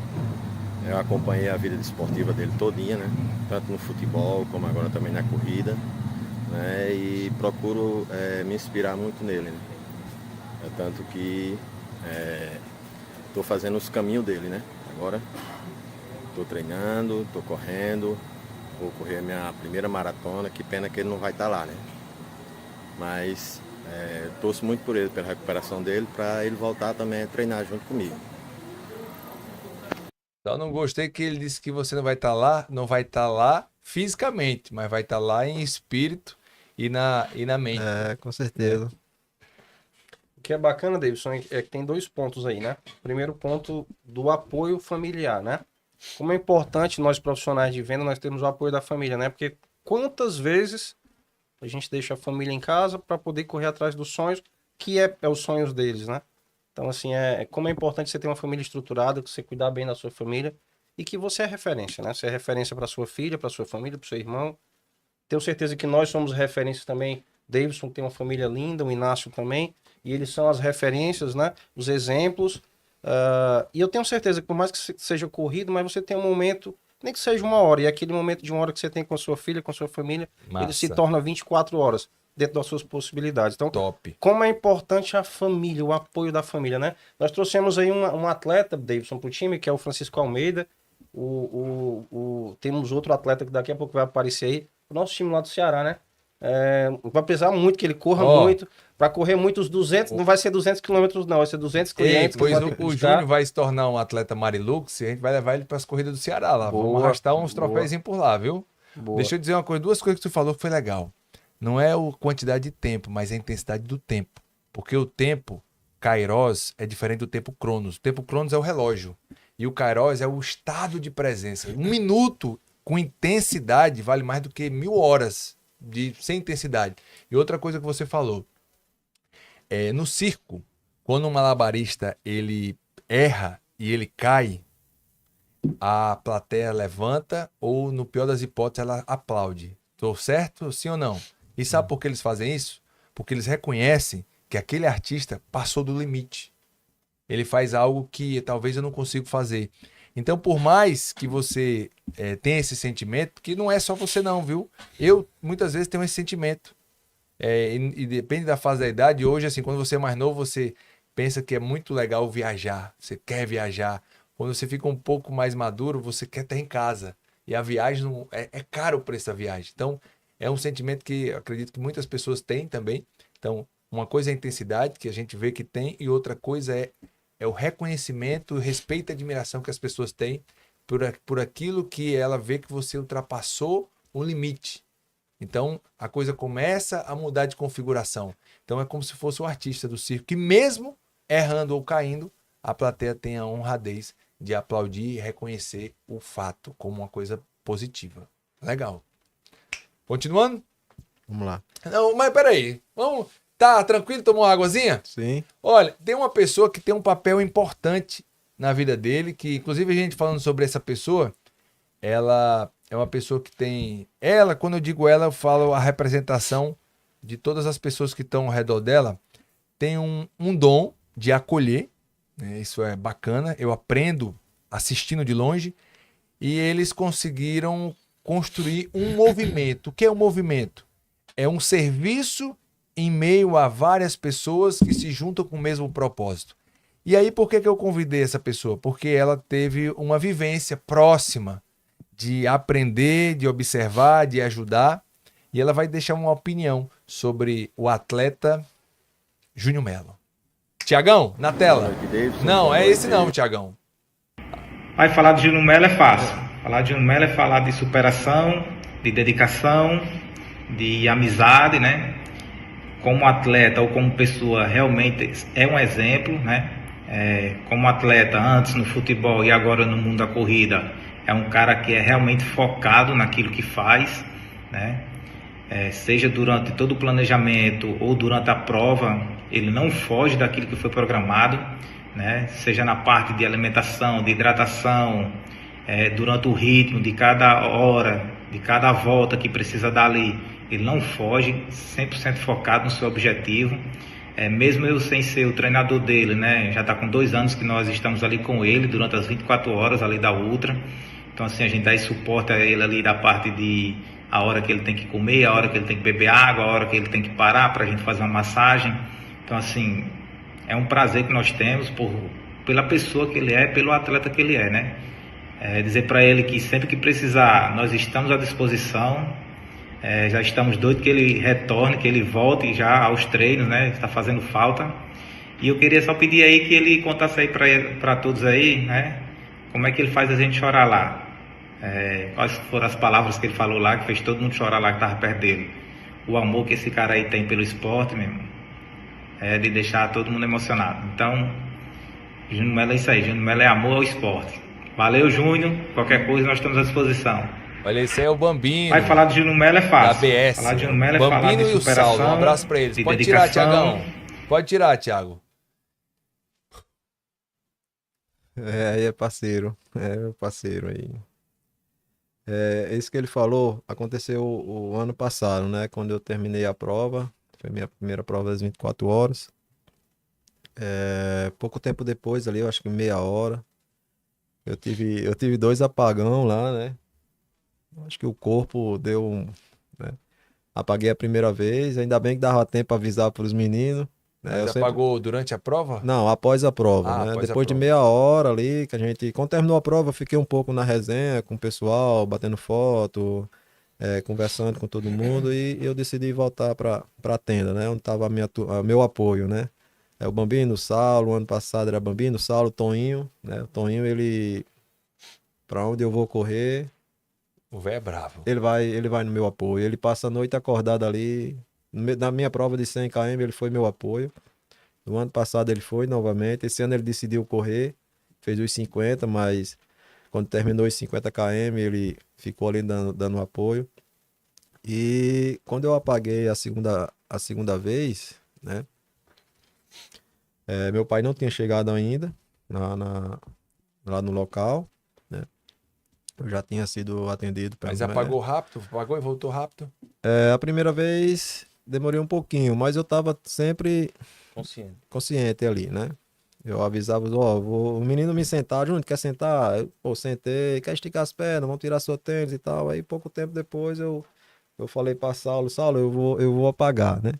Eu acompanhei a vida esportiva dele todinha, né? Tanto no futebol como agora também na corrida. Né? E procuro me inspirar muito nele. Né? Tanto que estou fazendo os caminhos dele, né? Agora estou treinando, estou correndo, vou correr a minha primeira maratona, que pena que ele não vai estar lá, né? Mas torço muito por ele, pela recuperação dele, para ele voltar também a treinar junto comigo. Só não gostei que ele disse que você não vai estar lá fisicamente, mas vai estar lá em espírito e na mente. Com certeza. O que é bacana, Davidson, é que tem 2 pontos aí, né? Primeiro ponto do apoio familiar, né? Como é importante nós profissionais de venda, nós temos o apoio da família, né? Porque quantas vezes A gente deixa a família em casa para poder correr atrás dos sonhos, que é os sonhos deles, né? Então, assim, como é importante você ter uma família estruturada, que você cuidar bem da sua família e que você é referência, né? Você é referência para sua filha, para sua família, para seu irmão. Tenho certeza que nós somos referências também. Davidson tem uma família linda, o Inácio também, e eles são as referências, né? Os exemplos. E eu tenho certeza que por mais que seja corrido, mas você tem um momento, nem que seja 1 hora, e aquele momento de 1 hora que você tem com a sua filha, com a sua família, ele se torna 24 horas dentro das suas possibilidades. Então, Top. como é importante a família, o apoio da família, né? Nós trouxemos aí um atleta, Davidson, para o time, que é o Francisco Almeida. Temos outro atleta que daqui a pouco vai aparecer aí, o nosso time lá do Ceará, né? Vai precisar muito que ele corra muito. Para correr muitos 200, não vai ser 200 quilômetros não, vai ser 200 clientes. Pois o Júnior vai se tornar um atleta Marilux e a gente vai levar ele para as corridas do Ceará lá. Vamos arrastar uns troféuzinhos por lá, viu? Boa. Deixa eu dizer uma coisa, 2 coisas que tu falou que foi legal. Não é a quantidade de tempo, mas a intensidade do tempo. Porque o tempo, Kairos, é diferente do tempo Cronos. O tempo Cronos é o relógio. E o Kairos é o estado de presença. 1 minuto com intensidade vale mais do que 1000 horas sem intensidade. E outra coisa que você falou. No circo, quando um malabarista ele erra e ele cai, a plateia levanta ou, no pior das hipóteses, ela aplaude. Tô certo? Sim ou não? E sabe por que eles fazem isso? Porque eles reconhecem que aquele artista passou do limite. Ele faz algo que talvez eu não consiga fazer. Então, por mais que você tenha esse sentimento, que não é só você não, viu? Eu, muitas vezes, tenho esse sentimento. E depende da fase da idade. Hoje, assim, quando você é mais novo, você pensa que é muito legal viajar. Você quer viajar. Quando você fica um pouco mais maduro, você quer estar em casa. E a viagem, é caro o preço da viagem. Então, é um sentimento que eu acredito que muitas pessoas têm também. Então, uma coisa é a intensidade, que a gente vê que tem, e outra coisa é o reconhecimento, o respeito e a admiração que as pessoas têm por aquilo que ela vê que você ultrapassou um limite. Então, a coisa começa a mudar de configuração. Então, é como se fosse o artista do circo, que mesmo errando ou caindo, a plateia tem a honradez de aplaudir e reconhecer o fato como uma coisa positiva. Legal. Continuando? Vamos lá. Não, mas peraí. Vamos... Tá tranquilo? Tomou uma águazinha? Sim. Olha, tem uma pessoa que tem um papel importante na vida dele, que inclusive a gente falando sobre essa pessoa, ela é uma pessoa que tem... Ela, quando eu digo ela, eu falo a representação de todas as pessoas que estão ao redor dela, tem um dom de acolher, né? Isso é bacana, eu aprendo assistindo de longe, e eles conseguiram construir um movimento. O que é um movimento? É um serviço em meio a várias pessoas que se juntam com o mesmo propósito. E aí, por que eu convidei essa pessoa? Porque ela teve uma vivência próxima de aprender, de observar, de ajudar, e ela vai deixar uma opinião sobre o atleta Júnior Melo. Tiagão, na tela. Não, é esse não, Tiagão. Aí falar de Júnior Melo é fácil. Falar de Júnior Melo é falar de superação, de dedicação, de amizade, né? Como atleta ou como pessoa, realmente é um exemplo, né? Como atleta, antes no futebol e agora no mundo da corrida, é um cara que é realmente focado naquilo que faz, né? Seja durante todo o planejamento ou durante a prova, ele não foge daquilo que foi programado, né? Seja na parte de alimentação, de hidratação, durante o ritmo de cada hora, de cada volta que precisa dar ali, ele não foge, 100% focado no seu objetivo. Mesmo eu sem ser o treinador dele, né? Já está com 2 anos que nós estamos ali com ele durante as 24 horas ali da Ultra. Então assim, a gente dá esse suporte a ele ali da parte de a hora que ele tem que comer, a hora que ele tem que beber água, a hora que ele tem que parar para a gente fazer uma massagem. Então assim, é um prazer que nós temos pela pessoa que ele é, pelo atleta que ele é, né? Dizer para ele que sempre que precisar, nós estamos à disposição. Já estamos doidos que ele retorne, que ele volte já aos treinos, né? Está fazendo falta. E eu queria só pedir aí que ele contasse aí para todos aí, né? Como é que ele faz a gente chorar lá. Quais foram as palavras que ele falou lá, que fez todo mundo chorar lá que estava perto dele. O amor que esse cara aí tem pelo esporte, meu irmão, de deixar todo mundo emocionado. Então, Júnior Melo é isso aí. Júnior Melo é amor ao esporte. Valeu, Júnior. Qualquer coisa, nós estamos à disposição. Olha, esse aí é o Bambino. Vai falar de Júnior Melo é da fácil. ABS. Falar de Júnior Melo é falar Bambino de e o superação. Saulo. Um abraço pra eles. de Pode tirar, dedicação. Tiagão. Pode tirar, Thiago. Aí é parceiro. É meu parceiro aí. Isso que ele falou aconteceu o ano passado, né? Quando eu terminei a prova. Foi minha primeira prova das 24 horas. Pouco tempo depois ali, eu acho que meia hora. Eu tive 2 apagão lá, né? Acho que o corpo deu né? Apaguei a primeira vez, ainda bem que dava tempo para avisar para os meninos, né? Mas apagou durante a prova? Não, após a prova, né? Após a Depois de prova. meia hora ali, que a gente... Quando terminou a prova, eu fiquei um pouco na resenha com o pessoal, batendo foto, conversando com todo mundo, e eu decidi voltar para a tenda, né? Onde estava meu apoio, né? O Bambino, o Saulo, ano passado era Bambino, Saulo, Toninho, né? O Toninho, ele... Para onde eu vou correr... O velho é bravo. Ele vai no meu apoio. Ele passa a noite acordado ali. Na minha prova de 100 km, ele foi meu apoio. No ano passado ele foi novamente. Esse ano ele decidiu correr. Fez os 50, mas quando terminou os 50 km, ele ficou ali dando apoio. E quando eu apaguei a segunda vez, né? Meu pai não tinha chegado ainda lá no local, né? Eu já tinha sido atendido. Mas apagou rápido? Apagou e voltou rápido? A primeira vez demorei um pouquinho, mas eu tava sempre consciente ali, né? Eu avisava, o menino me sentar, Júnior, quer sentar? Eu sentei, quer esticar as pernas, vamos tirar sua tênis e tal. Aí pouco tempo depois eu falei pra Saulo, eu vou apagar, né?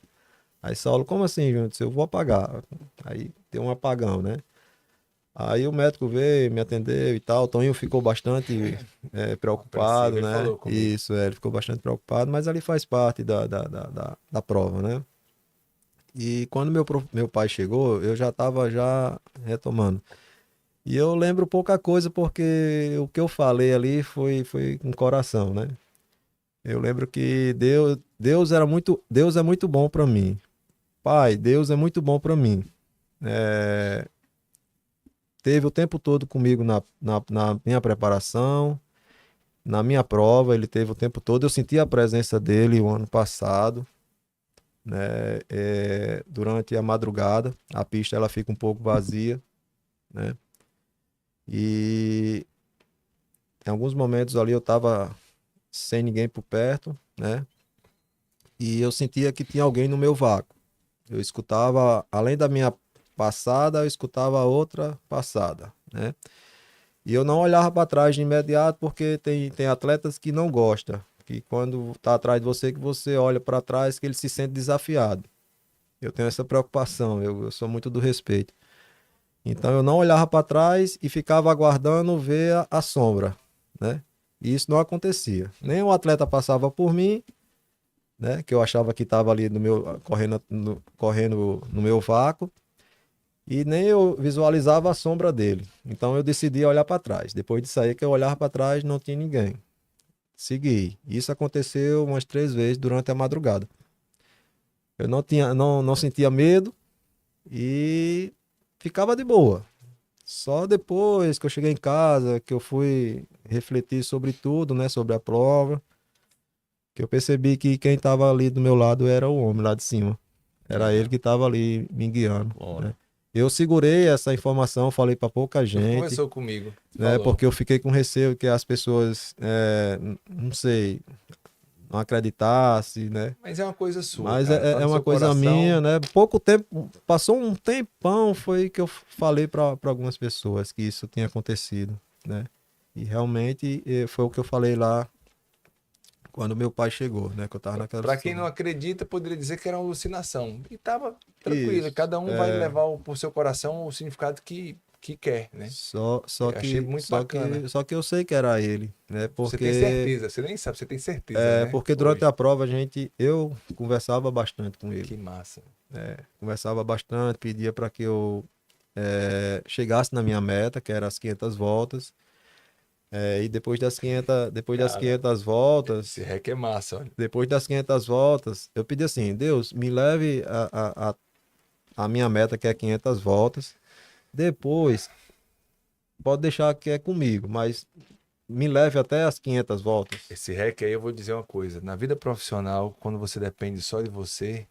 Aí Saulo, como assim, Júnior? Eu vou apagar. Aí deu um apagão, né? Aí o médico veio, me atendeu e tal. O Toninho ficou bastante preocupado, Ele né? falou comigo. Isso, ele ficou bastante preocupado, mas ali faz parte da prova, né? E quando meu pai chegou, eu já estava retomando. E eu lembro pouca coisa porque o que eu falei ali foi com coração, né? Eu lembro que Deus é muito bom para mim. Pai, Deus é muito bom para mim. Teve o tempo todo comigo na minha preparação, na minha prova, ele teve o tempo todo. Eu senti a presença dele o ano passado, né? Durante a madrugada, a pista ela fica um pouco vazia, né? E em alguns momentos ali eu estava sem ninguém por perto, né? E eu sentia que tinha alguém no meu vácuo. Eu escutava, além da minha passada, eu escutava a outra passada, né? E eu não olhava para trás de imediato porque tem atletas que não gostam, que quando tá atrás de você, que você olha para trás, que ele se sente desafiado. Eu tenho essa preocupação, eu sou muito do respeito. Então eu não olhava para trás e ficava aguardando ver a sombra, né? E isso não acontecia. Nem o atleta passava por mim, né? Que eu achava que estava ali correndo no meu vácuo. E nem eu visualizava a sombra dele. Então eu decidi olhar para trás. Depois de sair, que eu olhava para trás, não tinha ninguém. Segui. Isso aconteceu umas 3 vezes durante a madrugada. Eu não sentia medo e ficava de boa. Só depois que eu cheguei em casa, que eu fui refletir sobre tudo, né, sobre a prova, que eu percebi que quem estava ali do meu lado era o homem lá de cima. Era ele que estava ali me guiando, né? Eu segurei essa informação, falei para pouca gente. Conversou comigo. Né, porque eu fiquei com receio que as pessoas, não sei, não acreditassem, né? Mas é uma coisa sua. Mas cara. Tá no uma seu coisa coração. minha, né? Pouco tempo, passou um tempão, foi que eu falei para algumas pessoas que isso tinha acontecido, né? E realmente foi o que eu falei lá quando meu pai chegou, né? Que eu tava naquela Pra quem não situação. acredita, poderia dizer que era uma alucinação. E tava tranquilo. Isso, Cada um vai levar pro seu coração o significado que quer, né? Só Eu que achei muito bacana. só que eu sei que era ele, né? Você Porque tem certeza, você nem sabe, você tem certeza, né? porque durante Hoje. a prova eu conversava bastante com ele. Que massa. Conversava bastante, pedia para que eu chegasse na minha meta, que era as 500 voltas. E depois das 500 voltas, Esse rec é massa, olha. depois das 500 voltas, eu pedi assim, Deus, me leve a minha meta, que é 500 voltas. Depois, pode deixar que é comigo, mas me leve até as 500 voltas. Esse REC aí eu vou dizer uma coisa. Na vida profissional, quando você depende só de você,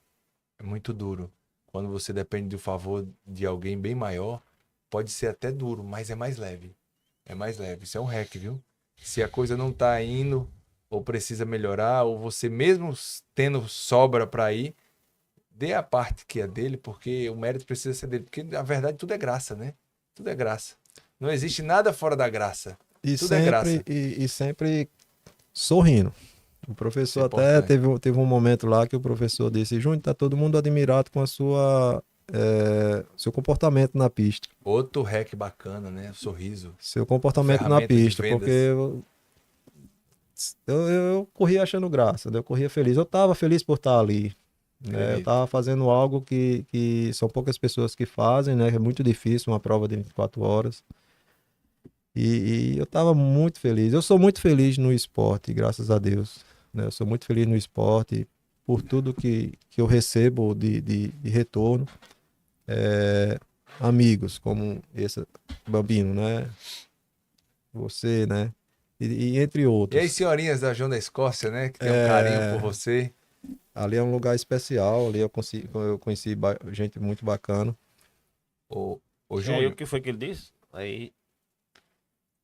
é muito duro. Quando você depende do favor de alguém bem maior, pode ser até duro, mas é mais leve. É mais leve. Isso é um REC, viu? Se a coisa não tá indo, ou precisa melhorar, ou você mesmo tendo sobra para ir, dê a parte que é dele, porque o mérito precisa ser dele. Porque, na verdade, tudo é graça, né? Tudo é graça. Não existe nada fora da graça. E Tudo é graça. sempre sorrindo. O professor Isso é até importante. teve um momento lá que o professor disse: Júnior, tá todo mundo admirado com a seu comportamento na pista. Outro REC bacana, né? O sorriso. Seu comportamento na Ferramenta de pista, vendas. porque eu corria achando graça, né? Eu corria feliz. Eu tava feliz por estar ali, né? Eu Acredito. tava fazendo algo que são poucas pessoas que fazem, né? É muito difícil uma prova de 24 horas. E eu tava muito feliz. Eu sou muito feliz no esporte, graças a Deus, né? Eu sou muito feliz no esporte por tudo que eu recebo de retorno. Amigos como esse Bambino, né? Você, né? E entre E outros. as senhorinhas da João da Escócia, né? Que tem um carinho por você. Ali é um lugar especial, ali eu conheci gente muito bacana. Ô, E aí, Júnior. o que foi que ele disse? Aí,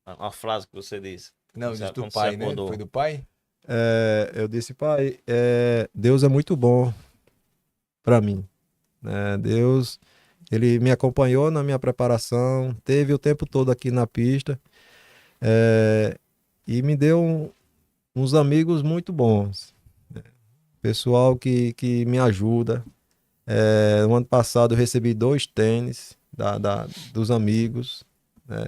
a frase que você disse. Não, Quando disse do você pai, né? acordou. Foi do pai? Eu disse, pai, Deus é muito bom para mim, né? Deus, ele me acompanhou na minha preparação, teve o tempo todo aqui na pista, e me deu uns amigos muito bons, né? Pessoal que me ajuda. No ano passado eu recebi 2 tênis dos amigos, né?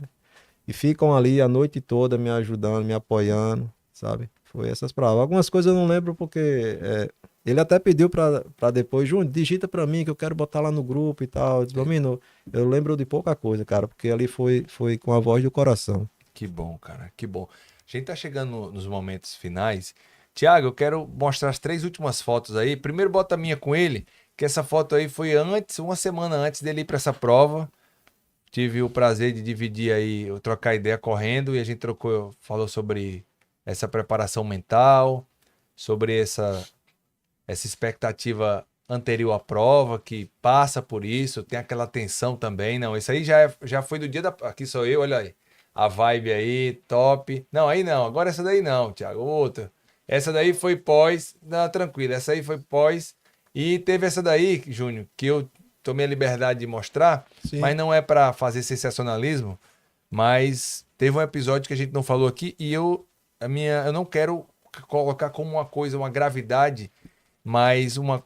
E ficam ali a noite toda me ajudando, me apoiando, sabe? Foi essas provas. Algumas coisas eu não lembro porque ele até pediu pra depois, Júnior, digita pra mim que eu quero botar lá no grupo e tal. Eu disse, Bambino, eu lembro de pouca coisa, cara, porque ali foi com a voz do coração. Que bom, cara. Que bom. A gente tá chegando nos momentos finais. Tiago, eu quero mostrar as 3 últimas fotos aí. Primeiro bota a minha com ele, que essa foto aí foi uma semana antes dele ir pra essa prova. Tive o prazer de dividir aí, eu trocar ideia correndo e a gente falou sobre essa preparação mental, sobre essa expectativa anterior à prova, que passa por isso, tem aquela tensão também. Não, isso aí já foi do dia da... Aqui sou eu, olha aí. A vibe aí, top. Não, aí não, agora essa daí não, Thiago, outra. Essa daí foi pós, não, tranquilo, essa aí foi pós. E teve essa daí, Júnior, que eu tomei a liberdade de mostrar, Sim. mas não é para fazer sensacionalismo, mas teve um episódio que a gente não falou aqui e eu não quero colocar como uma coisa, uma gravidade, mas uma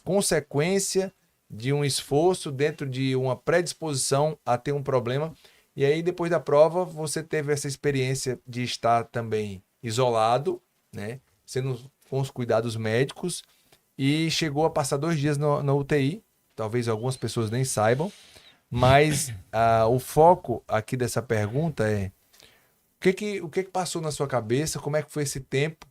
consequência de um esforço dentro de uma predisposição a ter um problema. E aí, depois da prova, você teve essa experiência de estar também isolado, né? Sendo com os cuidados médicos, e chegou a passar 2 dias na UTI. Talvez algumas pessoas nem saibam, mas o foco aqui dessa pergunta é o que passou na sua cabeça, como é que foi esse tempo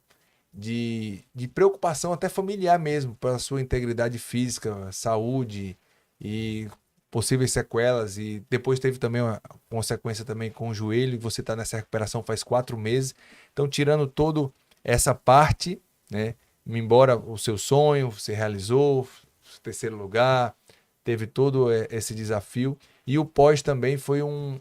de preocupação até familiar mesmo, para a sua integridade física, saúde e possíveis sequelas, e depois teve também uma consequência também com o joelho, e você está nessa recuperação faz 4 meses, então tirando toda essa parte, né, embora o seu sonho você realizou, 3º lugar, teve todo esse desafio, e o pós também foi um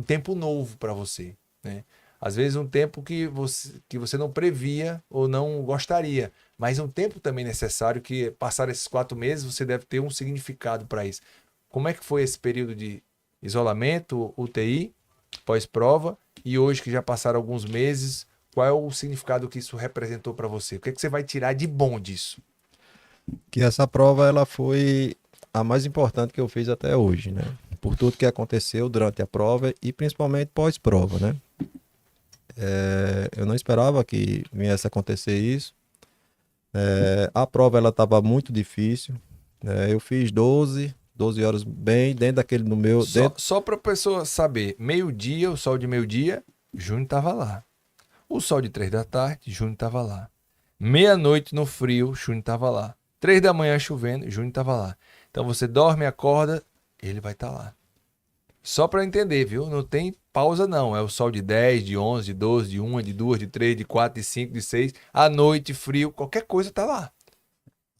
tempo novo para você, né? Às vezes um tempo que você não previa ou não gostaria, mas um tempo também necessário, que passar esses 4 meses você deve ter um significado para isso. Como é que foi esse período de isolamento, UTI, pós-prova, e hoje que já passaram alguns meses, qual é o significado que isso representou para você? O que é que você vai tirar de bom disso? Que essa prova ela foi a mais importante que eu fiz até hoje, né? Por tudo que aconteceu durante a prova e principalmente pós-prova, né? Eu não esperava que viesse a acontecer isso. A prova ela estava muito difícil, né? Eu fiz 12 horas bem dentro daquele no meu... Só para a pessoa saber, meio-dia, o sol de meio-dia, Júnior estava lá. O sol de 3 da tarde, Júnior estava lá. Meia-noite no frio, Júnior estava lá. 3 da manhã chovendo, Júnior estava lá. Então você dorme, acorda, ele vai estar lá. Só para entender, viu? Não tem pausa, não. É o sol de 10, de 11, de 12, de 1, de 2, de 3, de 4, de 5, de 6. À noite, frio, qualquer coisa tá lá.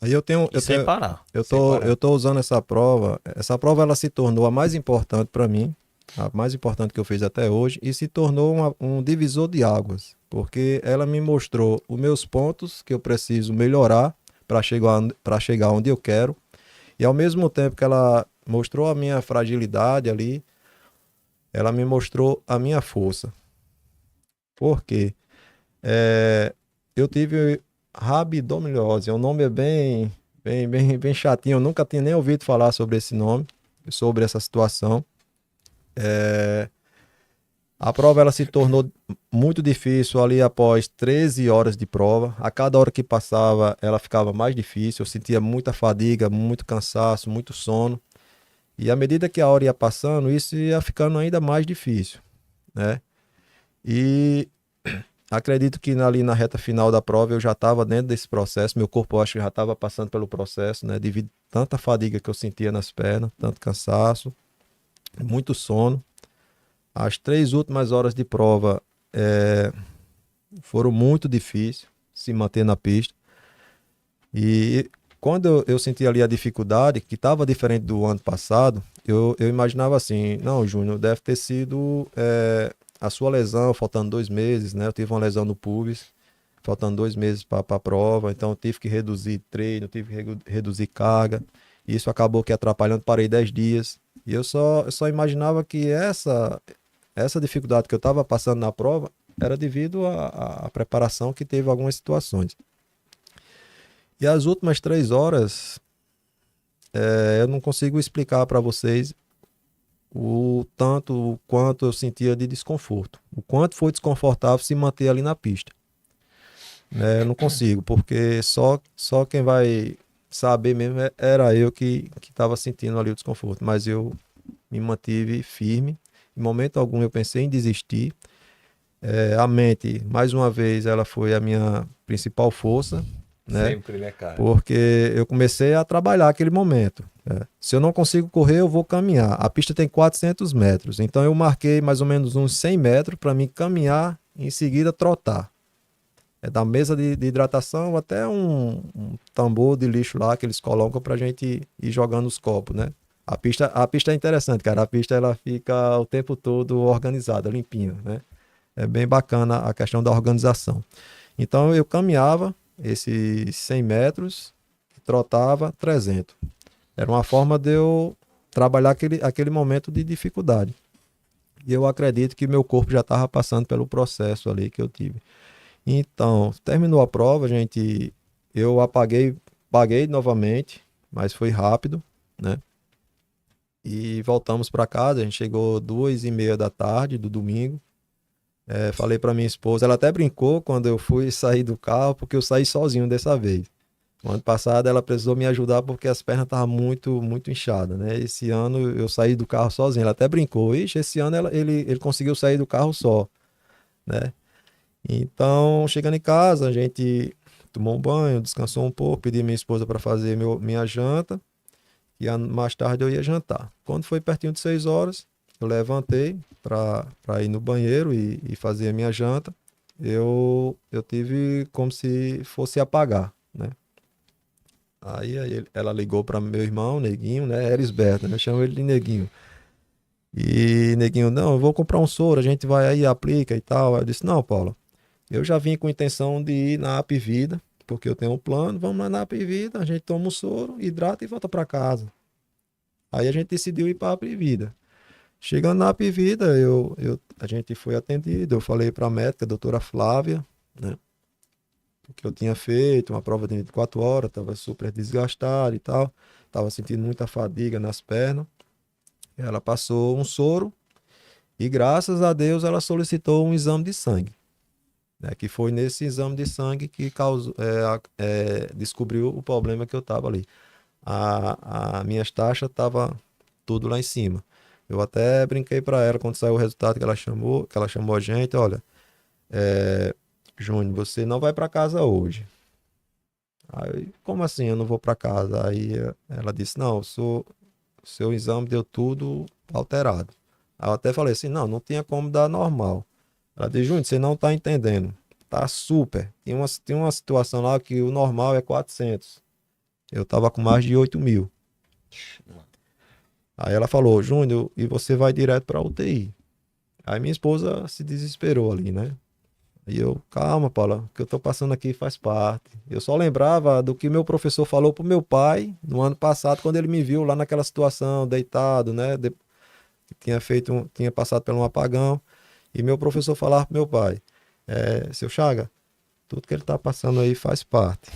Aí E sem parar. eu tô usando essa prova. Essa prova ela se tornou a mais importante para mim, a mais importante que eu fiz até hoje, e se tornou um divisor de águas, porque ela me mostrou os meus pontos que eu preciso melhorar para chegar onde eu quero, e ao mesmo tempo que ela mostrou a minha fragilidade ali, ela me mostrou a minha força. Por quê? Eu tive rabdomiólise, o nome é bem chatinho, eu nunca tinha nem ouvido falar sobre esse nome, sobre essa situação. A prova ela se tornou muito difícil ali após 13 horas de prova. A cada hora que passava, ela ficava mais difícil. Eu sentia muita fadiga, muito cansaço, muito sono. E à medida que a hora ia passando, isso ia ficando ainda mais difícil, né? E acredito que ali na reta final da prova eu já estava dentro desse processo. Meu corpo, eu acho que já estava passando pelo processo, né? Devido a tanta fadiga que eu sentia nas pernas, tanto cansaço, muito sono. As 3 últimas horas de prova foram muito difíceis se manter na pista. E quando eu senti ali a dificuldade, que estava diferente do ano passado, eu imaginava assim, não, Júnior, deve ter sido a sua lesão, faltando 2 meses, né? Eu tive uma lesão no pubis, faltando 2 meses para a prova, então eu tive que reduzir treino, tive que reduzir carga. E isso acabou que atrapalhando, parei 10 dias. E eu só imaginava que essa dificuldade que eu estava passando na prova era devido à preparação que teve algumas situações. E as últimas 3 horas, eu não consigo explicar para vocês o quanto eu sentia de desconforto. O quanto foi desconfortável se manter ali na pista. Eu não consigo, porque só quem vai saber mesmo era eu que estava sentindo ali o desconforto. Mas eu me mantive firme. Em momento algum eu pensei em desistir. A mente, mais uma vez, ela foi a minha principal força, né? Sempre, né, cara? Porque eu comecei a trabalhar aquele momento. Se eu não consigo correr, eu vou caminhar. A pista tem 400 metros, então eu marquei mais ou menos uns 100 metros para mim caminhar e em seguida trotar. Da mesa de hidratação até um tambor de lixo lá que eles colocam para a gente ir jogando os copos, né? A pista é interessante, cara. A pista ela fica o tempo todo organizada, limpinha, né? É bem bacana a questão da organização. Então eu caminhava esses 100 metros, trotava 300. Era uma forma de eu trabalhar aquele momento de dificuldade. E eu acredito que meu corpo já estava passando pelo processo ali que eu tive. Então, terminou a prova, gente, eu paguei novamente, mas foi rápido, né? E voltamos para casa, a gente chegou 2h30 da tarde do domingo. Falei para minha esposa, ela até brincou quando eu fui sair do carro, porque eu saí sozinho dessa vez. No ano passado ela precisou me ajudar porque as pernas estavam muito, muito inchadas, né? Esse ano eu saí do carro sozinho, ela até brincou, ixi, esse ano ele conseguiu sair do carro só, né? Então, chegando em casa, a gente tomou um banho, descansou um pouco, pedi minha esposa para fazer minha janta, e mais tarde eu ia jantar. Quando foi pertinho de 6 horas, eu levantei para ir no banheiro e fazer a minha janta. Eu tive como se fosse apagar, né? Aí ela ligou para meu irmão, Neguinho, né? Erisberto, né? Eu chamo ele de Neguinho. E Neguinho, não, eu vou comprar um soro, a gente vai aí, aplica e tal. Aí eu disse, não, Paulo, eu já vim com a intenção de ir na Apvida, porque eu tenho um plano, vamos lá na Apvida, a gente toma um soro, hidrata e volta para casa. Aí a gente decidiu ir para a Apvida. Chegando na Apvida, a gente foi atendido, eu falei para a médica, a doutora Flávia, né, que eu tinha feito uma prova de 24 horas, estava super desgastado e tal, estava sentindo muita fadiga nas pernas. Ela passou um soro e, graças a Deus, ela solicitou um exame de sangue, né, que foi nesse exame de sangue que descobriu o problema que eu estava ali. As minhas taxas estavam tudo lá em cima. Eu até brinquei para ela quando saiu o resultado que ela chamou a gente, olha, Júnior, você não vai para casa hoje. Aí, como assim eu não vou para casa? Aí ela disse, não, seu exame deu tudo alterado. Aí eu até falei assim, não tinha como dar normal. Ela disse, Júnior, você não tá entendendo. Tá super. Tem uma situação lá que o normal é 400. Eu tava com mais de 8.000. Aí ela falou, Júnior, e você vai direto pra UTI. Aí minha esposa se desesperou ali, né? E eu, calma, Paula, o que eu tô passando aqui faz parte. Eu só lembrava do que meu professor falou pro meu pai no ano passado, quando ele me viu lá naquela situação, deitado, né? Tinha passado por um apagão. E meu professor falava pro meu pai, seu Chaga, tudo que ele tá passando aí faz parte.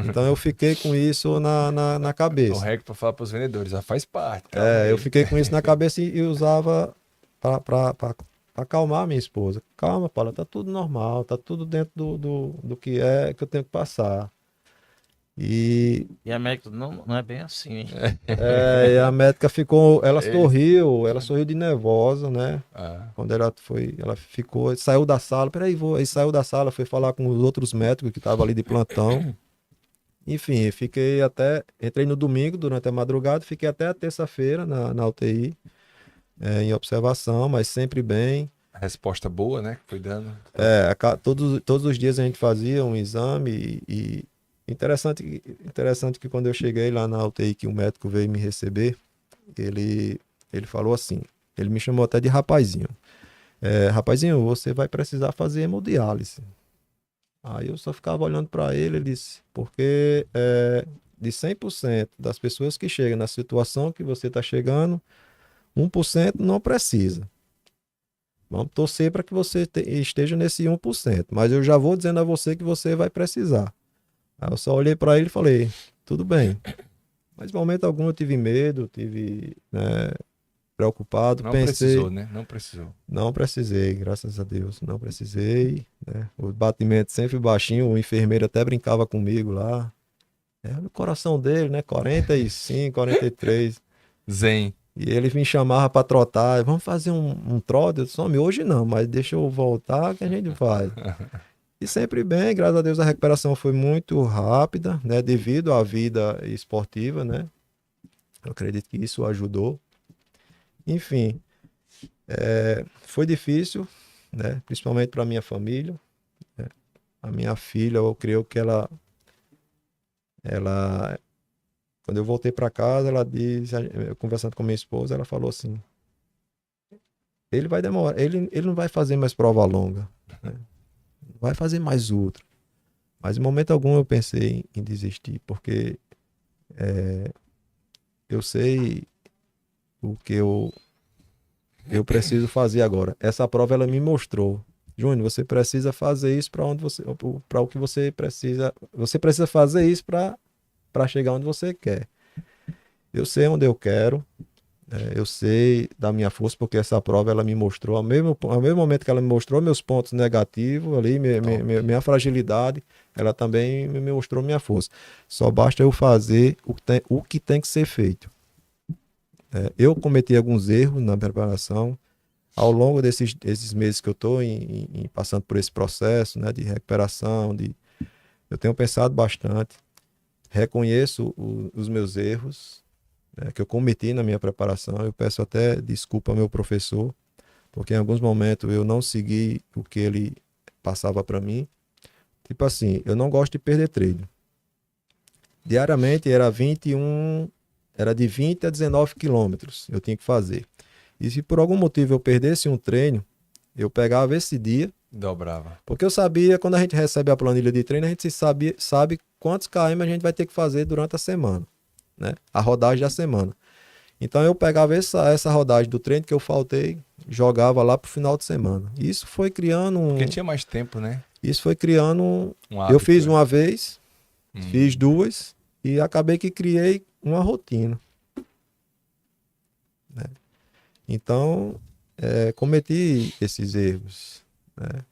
Então eu fiquei com isso na O cabeça. recorde pra falar pros vendedores, já faz parte. calma aí. Eu fiquei com isso na cabeça e usava para acalmar a minha esposa. Calma, Paula, tá tudo normal, tá tudo dentro do que é que eu tenho que passar. E E a médica não é bem assim, hein? e a médica ficou, ela sorriu de nervosa, né? Ah, Quando ela ficou, saiu da sala, aí saiu da sala, foi falar com os outros médicos que estavam ali de plantão. Enfim, entrei no domingo durante a madrugada, fiquei até a terça-feira na UTI, em observação, mas sempre bem. a resposta boa, né? Que foi dando. Todos os dias a gente fazia um exame e interessante que quando eu cheguei lá na UTI, que o médico veio me receber, ele falou assim, ele me chamou até de rapazinho. Rapazinho, você vai precisar fazer hemodiálise. Aí eu só ficava olhando para ele disse, porque de 100% das pessoas que chegam na situação que você está chegando, 1% não precisa. Vamos torcer para que você esteja nesse 1%, mas eu já vou dizendo a você que você vai precisar. Aí eu só olhei para ele e falei, tudo bem. Mas em momento algum eu tive medo, né, preocupado, Não pensei... precisou, né? Não precisou. Não precisei, graças a Deus, não precisei, né? O batimento sempre baixinho, o enfermeiro até brincava comigo lá. O coração dele, né? 45, 43. Zen. E ele me chamava para trotar, vamos fazer um trote? Eu disse, homem, hoje não, mas deixa eu voltar que a gente faz. E sempre bem, graças a Deus a recuperação foi muito rápida, né? Devido à vida esportiva, né? Eu acredito que isso ajudou. Enfim, foi difícil, né? Principalmente para minha família, né? A minha filha, eu creio que ela quando eu voltei para casa, ela disse, eu conversando com minha esposa, ela falou assim, ele vai demorar, ele não vai fazer mais prova longa, né? Não vai fazer mais outra. Mas em momento algum eu pensei em desistir, porque eu sei o que eu preciso fazer agora. Essa prova ela me mostrou, Júnior, você precisa fazer isso para o que você precisa. Você precisa fazer isso para chegar onde você quer. Eu sei onde eu quero. Eu sei da minha força, porque essa prova ela me mostrou, ao mesmo momento que ela me mostrou meus pontos negativos ali, minha fragilidade, ela também me mostrou minha força. Só basta eu fazer o que tem que ser feito. Eu cometi alguns erros na preparação. Ao longo desses meses que eu estou passando por esse processo, né, de recuperação, eu tenho pensado bastante, reconheço os meus erros, que eu cometi na minha preparação. Eu peço até desculpa ao meu professor, porque em alguns momentos eu não segui o que ele passava para mim. Tipo assim, eu não gosto de perder treino. Diariamente era de 20 a 19 quilômetros eu tinha que fazer. E se por algum motivo eu perdesse um treino, eu pegava esse dia, Dobrava. porque eu sabia, quando a gente recebe a planilha de treino, a gente sabe quantos km a gente vai ter que fazer durante a semana, né? A rodagem da semana. Então eu pegava essa rodagem do treino que eu faltei, jogava lá pro final de semana. E isso foi criando Porque tinha mais tempo, né? Isso foi criando Um eu hábito, fiz né? uma vez, fiz duas, e acabei que criei uma rotina. Né? Então, cometi esses erros. Né?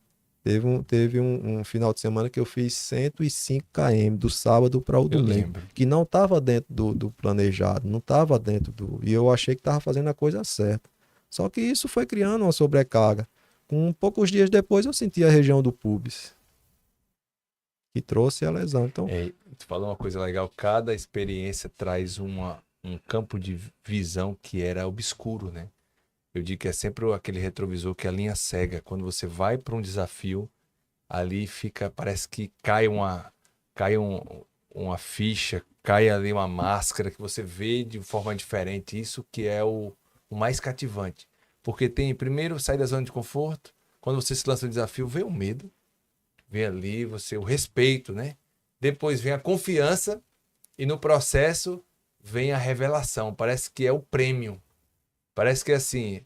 Teve um final de semana que eu fiz 105 km do sábado para o Eu domingo, lembro. que não estava dentro do planejado, não estava dentro e eu achei que estava fazendo a coisa certa. Só que isso foi criando uma sobrecarga. Com poucos dias depois eu senti a região do pubis, que trouxe a lesão. Então, Tu falou uma coisa legal, cada experiência traz um campo de visão que era obscuro, né? Eu digo que é sempre aquele retrovisor que é a linha cega. Quando você vai para um desafio, ali fica, parece que uma ficha, cai ali uma máscara que você vê de forma diferente. Isso que é o mais cativante. Porque primeiro, sai da zona de conforto. Quando você se lança no desafio, vem o medo. Vem ali o respeito, né? Depois vem a confiança e no processo vem a revelação. Parece que é o prêmio. Parece que é assim,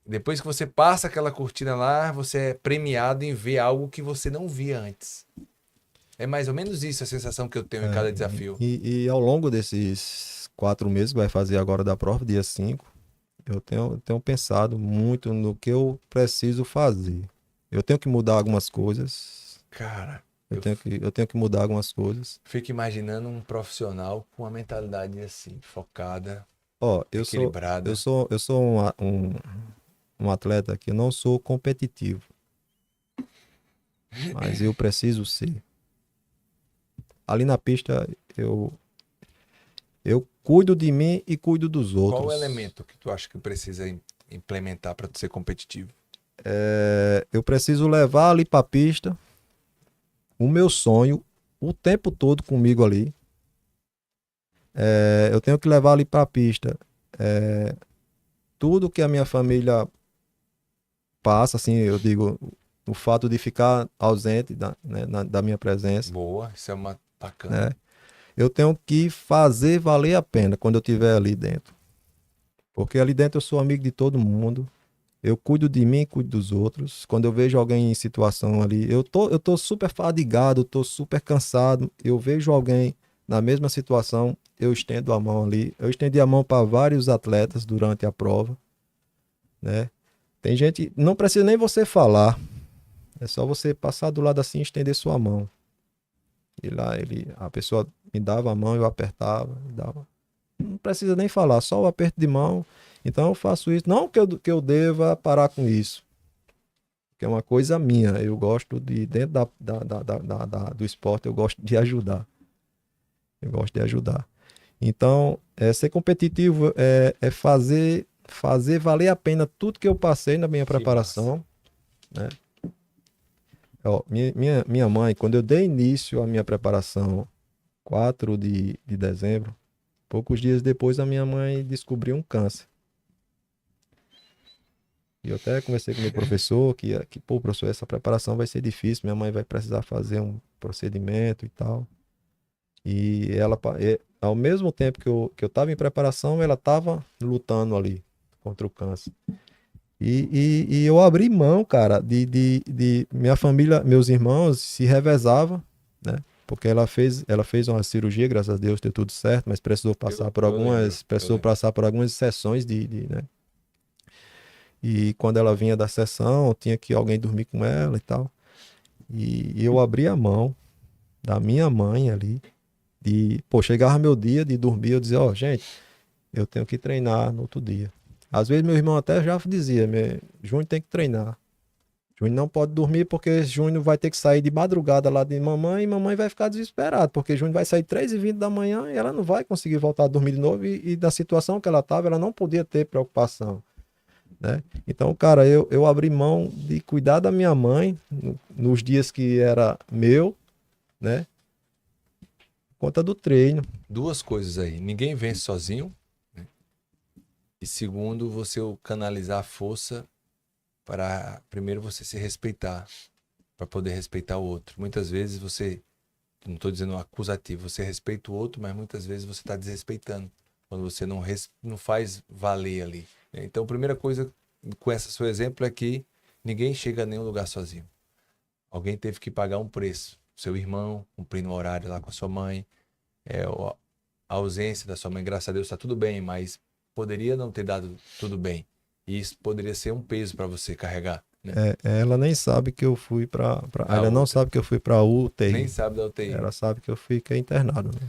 depois que você passa aquela cortina lá, você é premiado em ver algo que você não via antes. É mais ou menos isso a sensação que eu tenho em cada desafio. E ao longo desses 4 meses que vai fazer agora da prova, dia 5, eu tenho pensado muito no que eu preciso fazer. Eu tenho que mudar algumas coisas. Cara, Eu tenho que mudar algumas coisas. fico imaginando um profissional com uma mentalidade assim, focada, Ó, equilibrada. eu sou um atleta que eu não sou competitivo. Mas eu preciso ser. Ali na pista, eu cuido de mim e cuido dos outros. Qual o elemento que tu acha que precisa implementar para tu ser competitivo? Eu preciso levar ali pra pista o meu sonho o tempo todo comigo ali. Eu tenho que levar ali pra pista tudo que a minha família passa, assim, eu digo, o fato de ficar ausente da minha presença, Boa, isso é uma bacana. né? Eu tenho que fazer valer a pena quando eu estiver ali dentro. Porque ali dentro eu sou amigo de todo mundo. Eu cuido de mim e cuido dos outros. Quando eu vejo alguém em situação ali, eu tô super fadigado, eu tô super cansado. Eu vejo alguém na mesma situação, eu estendo a mão ali. Eu estendi a mão para vários atletas durante a prova, né? Tem gente, não precisa nem você falar. É só você passar do lado assim e estender sua mão. E lá a pessoa me dava a mão, eu apertava, dava. Não precisa nem falar, só o aperto de mão. Então eu faço isso. Não que eu deva parar com isso, que é uma coisa minha. Eu gosto de, dentro do esporte, eu gosto de ajudar. Eu gosto de ajudar. Então, ser competitivo é fazer valer a pena tudo que eu passei na minha preparação, né? Ó, minha mãe, quando eu dei início à minha preparação, 4 de dezembro, poucos dias depois a minha mãe descobriu um câncer. E eu até conversei com o meu professor, pô, professor, essa preparação vai ser difícil, minha mãe vai precisar fazer um procedimento e tal. E ela, ao mesmo tempo que eu estava em preparação, ela estava lutando ali contra o câncer. E eu abri mão, cara, de minha família, meus irmãos se revezavam, né? Porque ela fez uma cirurgia, graças a Deus deu tudo certo, mas precisou passar por algumas sessões né? E quando ela vinha da sessão, tinha que alguém dormir com ela e tal. E eu abri a mão da minha mãe ali, chegava meu dia de dormir, eu dizia, gente, eu tenho que treinar no outro dia. Às vezes meu irmão até já dizia, Júnior tem que treinar. Júnior não pode dormir porque Júnior vai ter que sair de madrugada lá de mamãe e mamãe vai ficar desesperada, porque Júnior vai sair 3h20 da manhã e ela não vai conseguir voltar a dormir de novo e da situação que ela estava, ela não podia ter preocupação, né? Então, cara, eu abri mão de cuidar da minha mãe nos dias que era meu, né? Por conta do treino. Duas coisas aí. Ninguém vence sozinho. E segundo, você canalizar a força para, primeiro, você se respeitar, para poder respeitar o outro. Muitas vezes não estou dizendo acusativo, você respeita o outro, mas muitas vezes você está desrespeitando, quando você não faz valer ali. Então, a primeira coisa com esse seu exemplo é que ninguém chega a nenhum lugar sozinho. Alguém teve que pagar um preço. Seu irmão, cumprindo o horário lá com a sua mãe, a ausência da sua mãe, graças a Deus, está tudo bem, mas poderia não ter dado tudo bem. E isso poderia ser um peso para você carregar, né? Ela nem sabe que eu fui ela não sabe que eu fui pra UTI. Nem sabe da UTI. Ela sabe que eu fiquei internado, né?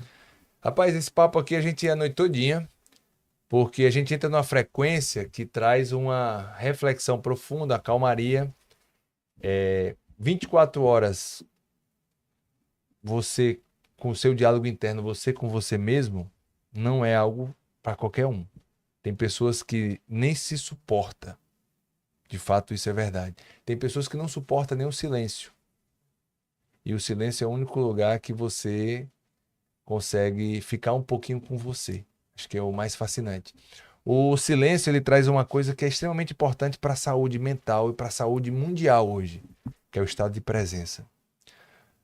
Rapaz, esse papo aqui a gente ia a noite todinha, porque a gente entra numa frequência que traz uma reflexão profunda, a calmaria. 24 horas você com o seu diálogo interno, você com você mesmo, não é algo para qualquer um. Tem pessoas que nem se suportam. De fato, isso é verdade. Tem pessoas que não suportam nem o silêncio. E o silêncio é o único lugar que você consegue ficar um pouquinho com você. Acho que é o mais fascinante. O silêncio, ele traz uma coisa que é extremamente importante para a saúde mental e para a saúde mundial hoje, que é o estado de presença.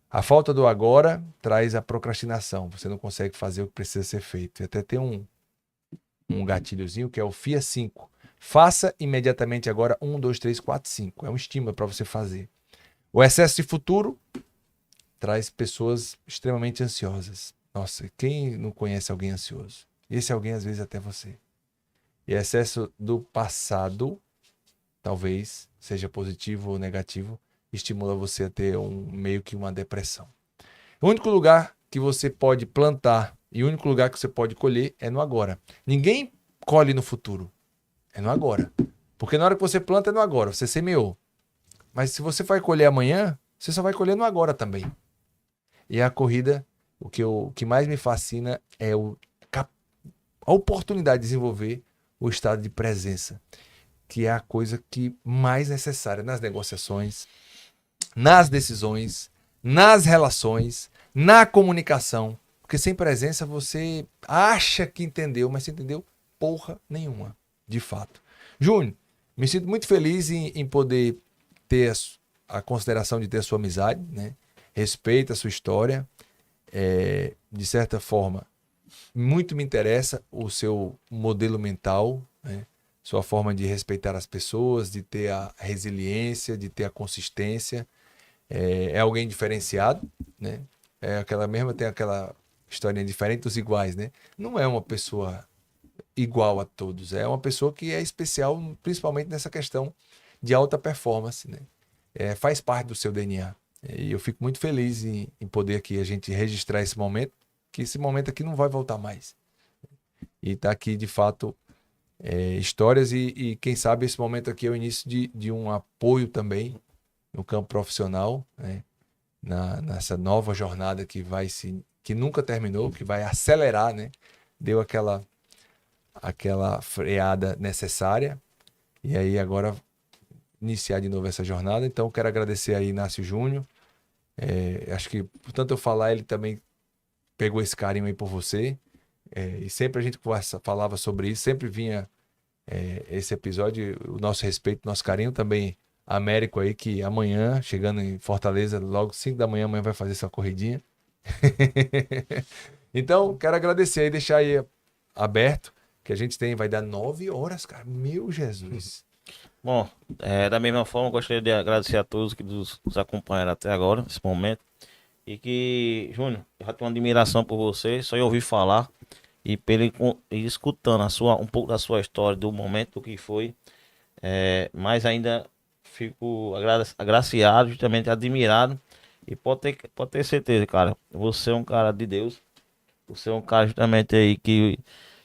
A falta do agora traz a procrastinação. Você não consegue fazer o que precisa ser feito. E até tem um gatilhozinho que é o FIA 5. Faça imediatamente agora 1, 2, 3, 4, 5. É um estímulo para você fazer. O excesso de futuro traz pessoas extremamente ansiosas. Nossa, quem não conhece alguém ansioso? Esse alguém, às vezes, até você. E excesso do passado, talvez seja positivo ou negativo, estimula você a ter meio que uma depressão. O único lugar que você pode plantar e o único lugar que você pode colher é no agora. Ninguém colhe no futuro. É no agora. Porque na hora que você planta é no agora. Você semeou. Mas se você vai colher amanhã, você só vai colher no agora também. E a corrida, o que mais me fascina é a oportunidade de desenvolver o estado de presença, que é a coisa que mais necessária nas negociações, nas decisões, nas relações, na comunicação. Porque sem presença você acha que entendeu, mas você entendeu porra nenhuma, de fato. Júnior, me sinto muito feliz em poder ter a consideração de ter a sua amizade, né? Respeito a sua história. De certa forma, muito me interessa o seu modelo mental, né? Sua forma de respeitar as pessoas, de ter a resiliência, de ter a consistência. É alguém diferenciado, né? Tem aquela historinha diferente dos iguais, né? Não é uma pessoa igual a todos, é uma pessoa que é especial, principalmente nessa questão de alta performance, né? Faz parte do seu DNA. E eu fico muito feliz em poder aqui a gente registrar esse momento, que esse momento aqui não vai voltar mais. E tá aqui, de fato, histórias e quem sabe esse momento aqui é o início de um apoio também no campo profissional, né? Nessa nova jornada que nunca terminou, que vai acelerar, né? Deu aquela freada necessária e aí agora iniciar de novo essa jornada. Então quero agradecer aí Inácio Júnior. Acho que por tanto eu falar, ele também pegou esse carinho aí por você, e sempre a gente falava sobre isso, sempre vinha esse episódio, o nosso respeito, o nosso carinho também. Américo aí, que amanhã, chegando em Fortaleza, logo 5 da manhã, amanhã vai fazer sua corridinha. Então, quero agradecer aí, deixar aí aberto, que a gente vai dar 9 horas, cara. Meu Jesus. Bom, da mesma forma, gostaria de agradecer a todos que nos acompanharam até agora, nesse momento. E que, Júnior, eu já tenho uma admiração por você, só eu ouvir falar e escutando um pouco da sua história, do momento do que foi, mas ainda fico agraciado, justamente admirado. E pode ter certeza, cara, você é um cara de Deus, você é um cara justamente aí que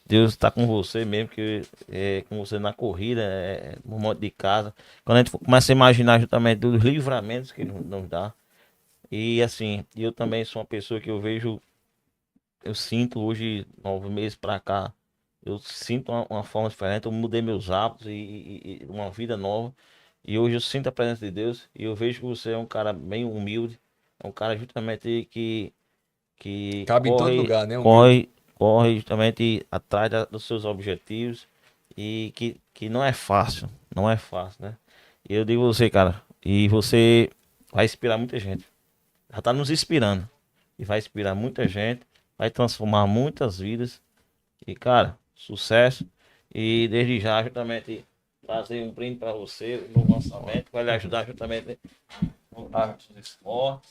Deus está com você mesmo, que com você na corrida, no monte de casa. Quando a gente começa a imaginar justamente dos livramentos que Ele nos dá. E assim, eu também sou uma pessoa que eu sinto hoje, 9 meses pra cá, eu sinto uma forma diferente, eu mudei meus hábitos e uma vida nova. E hoje eu sinto a presença de Deus e eu vejo que você é um cara bem humilde, é um cara justamente que Cabe em todo lugar, né? Corre justamente atrás dos seus objetivos e que não é fácil, né? E eu digo a você, cara, e você vai inspirar muita gente. Já tá nos inspirando e vai inspirar muita gente, vai transformar muitas vidas. E, cara, sucesso. E desde já, justamente, trazer um brinde para você no lançamento, vai lhe ajudar justamente no hábitos de esporte,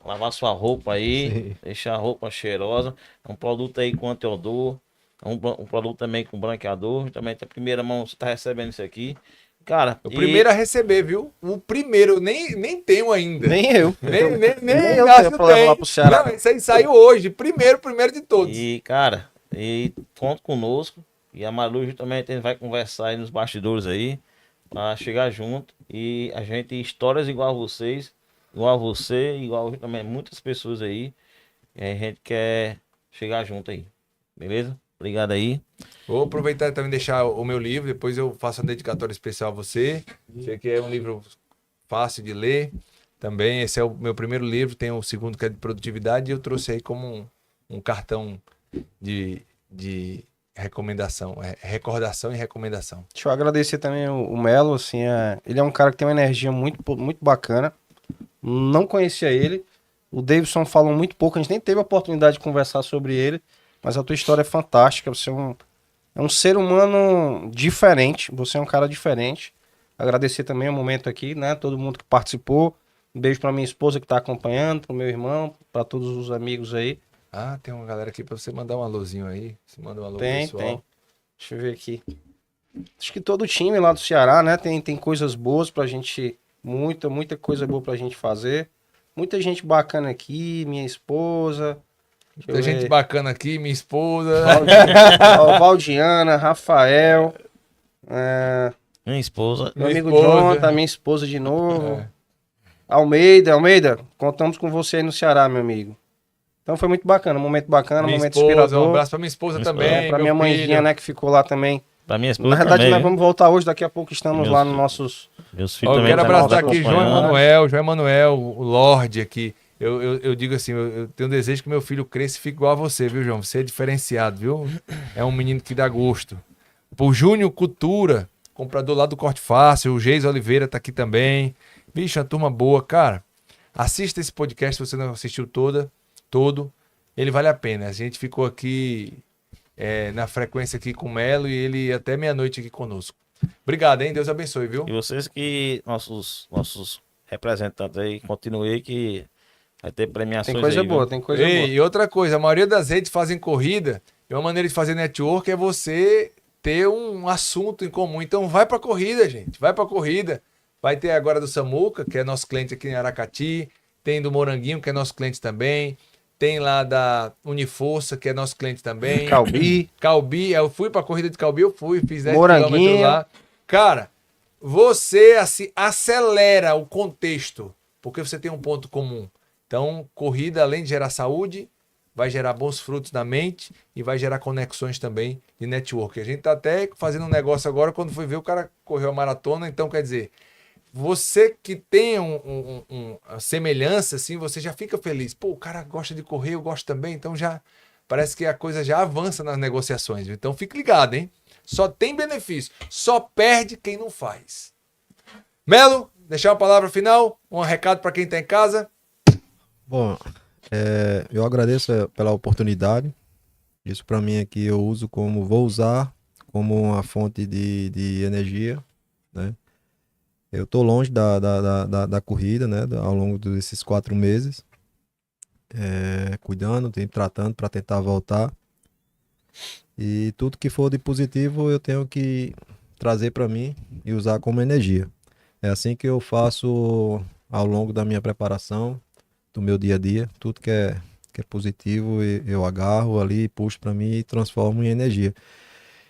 lavar sua roupa aí, sim, deixar a roupa cheirosa. É um produto aí com antiodor, é um produto também com branqueador. Justamente a primeira mão você tá recebendo isso aqui. Cara, o primeiro a receber, viu? O primeiro, nem tenho ainda. Nem eu. Nem eu tenho pra levar lá pro Ceará. Não, isso aí saiu hoje. Primeiro de todos. E, cara, conta conosco. E a Malu justamente a gente vai conversar aí nos bastidores aí, pra chegar junto. E a gente, histórias igual a vocês, igual a você, igual também muitas pessoas aí, a gente quer chegar junto aí. Beleza? Obrigado aí. Vou aproveitar e também deixar o meu livro, depois eu faço uma dedicatória especial a você. Sei que é um livro fácil de ler. Também, esse é o meu primeiro livro, tem o segundo que é de produtividade, e eu trouxe aí como um cartão de recomendação, recordação e recomendação. Deixa eu agradecer também o Melo, assim, ele é um cara que tem uma energia muito bacana. Não conhecia ele. O Davidson falou muito pouco, a gente nem teve a oportunidade de conversar sobre ele, mas a tua história é fantástica. Você é um ser humano diferente, você é um cara diferente. Agradecer também o momento aqui, né? Todo mundo que participou. Um beijo pra minha esposa que tá acompanhando, pro meu irmão, pra todos os amigos aí. Ah, tem uma galera aqui pra você mandar um alôzinho aí. Você manda um alô Tem. pessoal. Deixa eu ver aqui. Acho que todo time lá do Ceará, né? Tem coisas boas pra gente. Muita coisa boa pra gente fazer. Muita gente bacana aqui, minha esposa. Tem gente bacana aqui, minha esposa. Valdiana, Rafael. Minha esposa. Meu amigo esposa. Jonathan, minha esposa de novo. É. Almeida, contamos com você aí no Ceará, meu amigo. Então foi muito bacana, um momento bacana, Minha um momento esposa, inspirador. um abraço pra minha esposa também. Pra meu minha mãezinha, filho. né, que ficou lá também. Pra minha esposa Na verdade, também, nós viu? vamos voltar hoje, daqui a pouco estamos Meus lá nos filhos. nossos... Meus Ó, filhos eu também quero estão abraçar nos aqui João acompanhando. Emanuel, o Lorde aqui. Eu digo assim, eu tenho um desejo que meu filho cresça e fique igual a você, viu, João? Você é diferenciado, viu? É um menino que dá gosto. O Júnior Cultura, comprador lá do Corte Fácil, o Geis Oliveira tá aqui também. Bicho, uma turma boa. Cara, assista esse podcast se você não assistiu todo. Ele vale a pena. A gente ficou aqui na frequência aqui com o Melo e ele até meia-noite aqui conosco. Obrigado, hein? Deus abençoe, viu? E vocês que, nossos representantes aí, continuem aí que vai ter premiações Tem coisa aí, boa, viu? tem coisa boa. E outra coisa, a maioria das redes fazem corrida e uma maneira de fazer network é você ter um assunto em comum. Então vai pra corrida, gente. Vai pra corrida. Vai ter agora do Samuca, que é nosso cliente aqui em Aracati. Tem do Moranguinho, que é nosso cliente também. Tem lá da Uniforça, que é nosso cliente também. Calbi, eu fui pra corrida de Calbi, fiz 10 Moranguinho. quilômetros lá. Cara, você assim, acelera o contexto, porque você tem um ponto comum. Então, corrida, além de gerar saúde, vai gerar bons frutos na mente e vai gerar conexões também de network. A gente tá até fazendo um negócio agora, quando foi ver, o cara correu a maratona, então quer dizer, você que tem uma semelhança, assim, você já fica feliz. Pô, o cara gosta de correr, eu gosto também, então já parece que a coisa já avança nas negociações. Viu? Então fique ligado, hein? Só tem benefício, só perde quem não faz. Melo, deixar uma palavra final, um recado para quem tá em casa. Bom, eu agradeço pela oportunidade. Isso para mim aqui vou usar como uma fonte de energia, né? Eu tô longe da corrida, né? Ao longo desses 4 meses, cuidando, tratando para tentar voltar. E tudo que for de positivo eu tenho que trazer para mim e usar como energia. É assim que eu faço ao longo da minha preparação, do meu dia a dia. Tudo que é positivo eu agarro ali, puxo para mim e transformo em energia.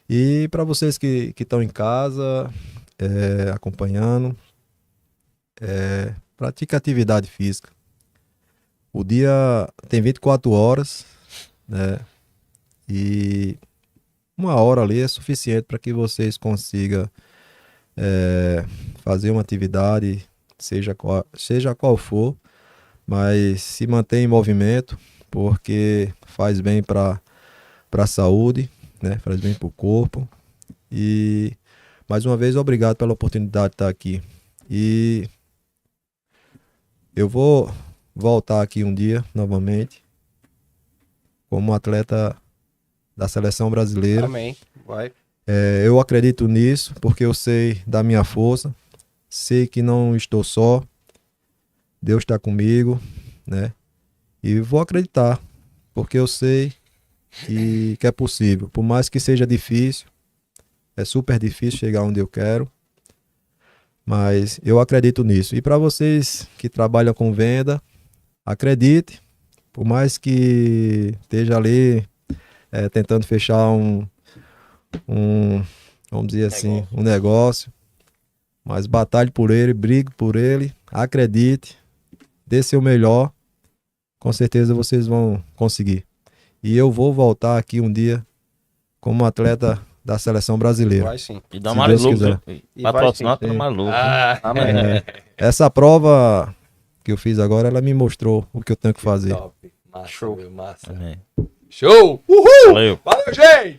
E para vocês que estão em casa, acompanhando, pratique atividade física. O dia tem 24 horas, né? E 1 hora ali é suficiente para que vocês consigam fazer uma atividade, seja qual for, mas se manter em movimento, porque faz bem para a saúde, né? Faz bem para o corpo. E mais uma vez, obrigado pela oportunidade de estar aqui. E eu vou voltar aqui um dia novamente como atleta da seleção brasileira. Amém. Vai. Eu acredito nisso porque eu sei da minha força, sei que não estou só, Deus está comigo, né? E vou acreditar, porque eu sei que é possível, por mais que seja difícil, é super difícil chegar onde eu quero, mas eu acredito nisso. E para vocês que trabalham com venda, acredite, por mais que esteja ali tentando fechar vamos dizer assim, um negócio, mas batalhe por ele, brigue por ele, acredite, dê seu melhor, com certeza vocês vão conseguir. E eu vou voltar aqui um dia como atleta da seleção brasileira. Vai sim. E dá Se mais Deus lucro. quiser. Viu? E vai Patrocinado sim. pelo Maluco. Amém. Essa prova que eu fiz agora, ela me mostrou o que eu tenho que fazer. Top. Massa, Show. meu, massa. Amém. Show! Uhul! Valeu. Valeu, gente!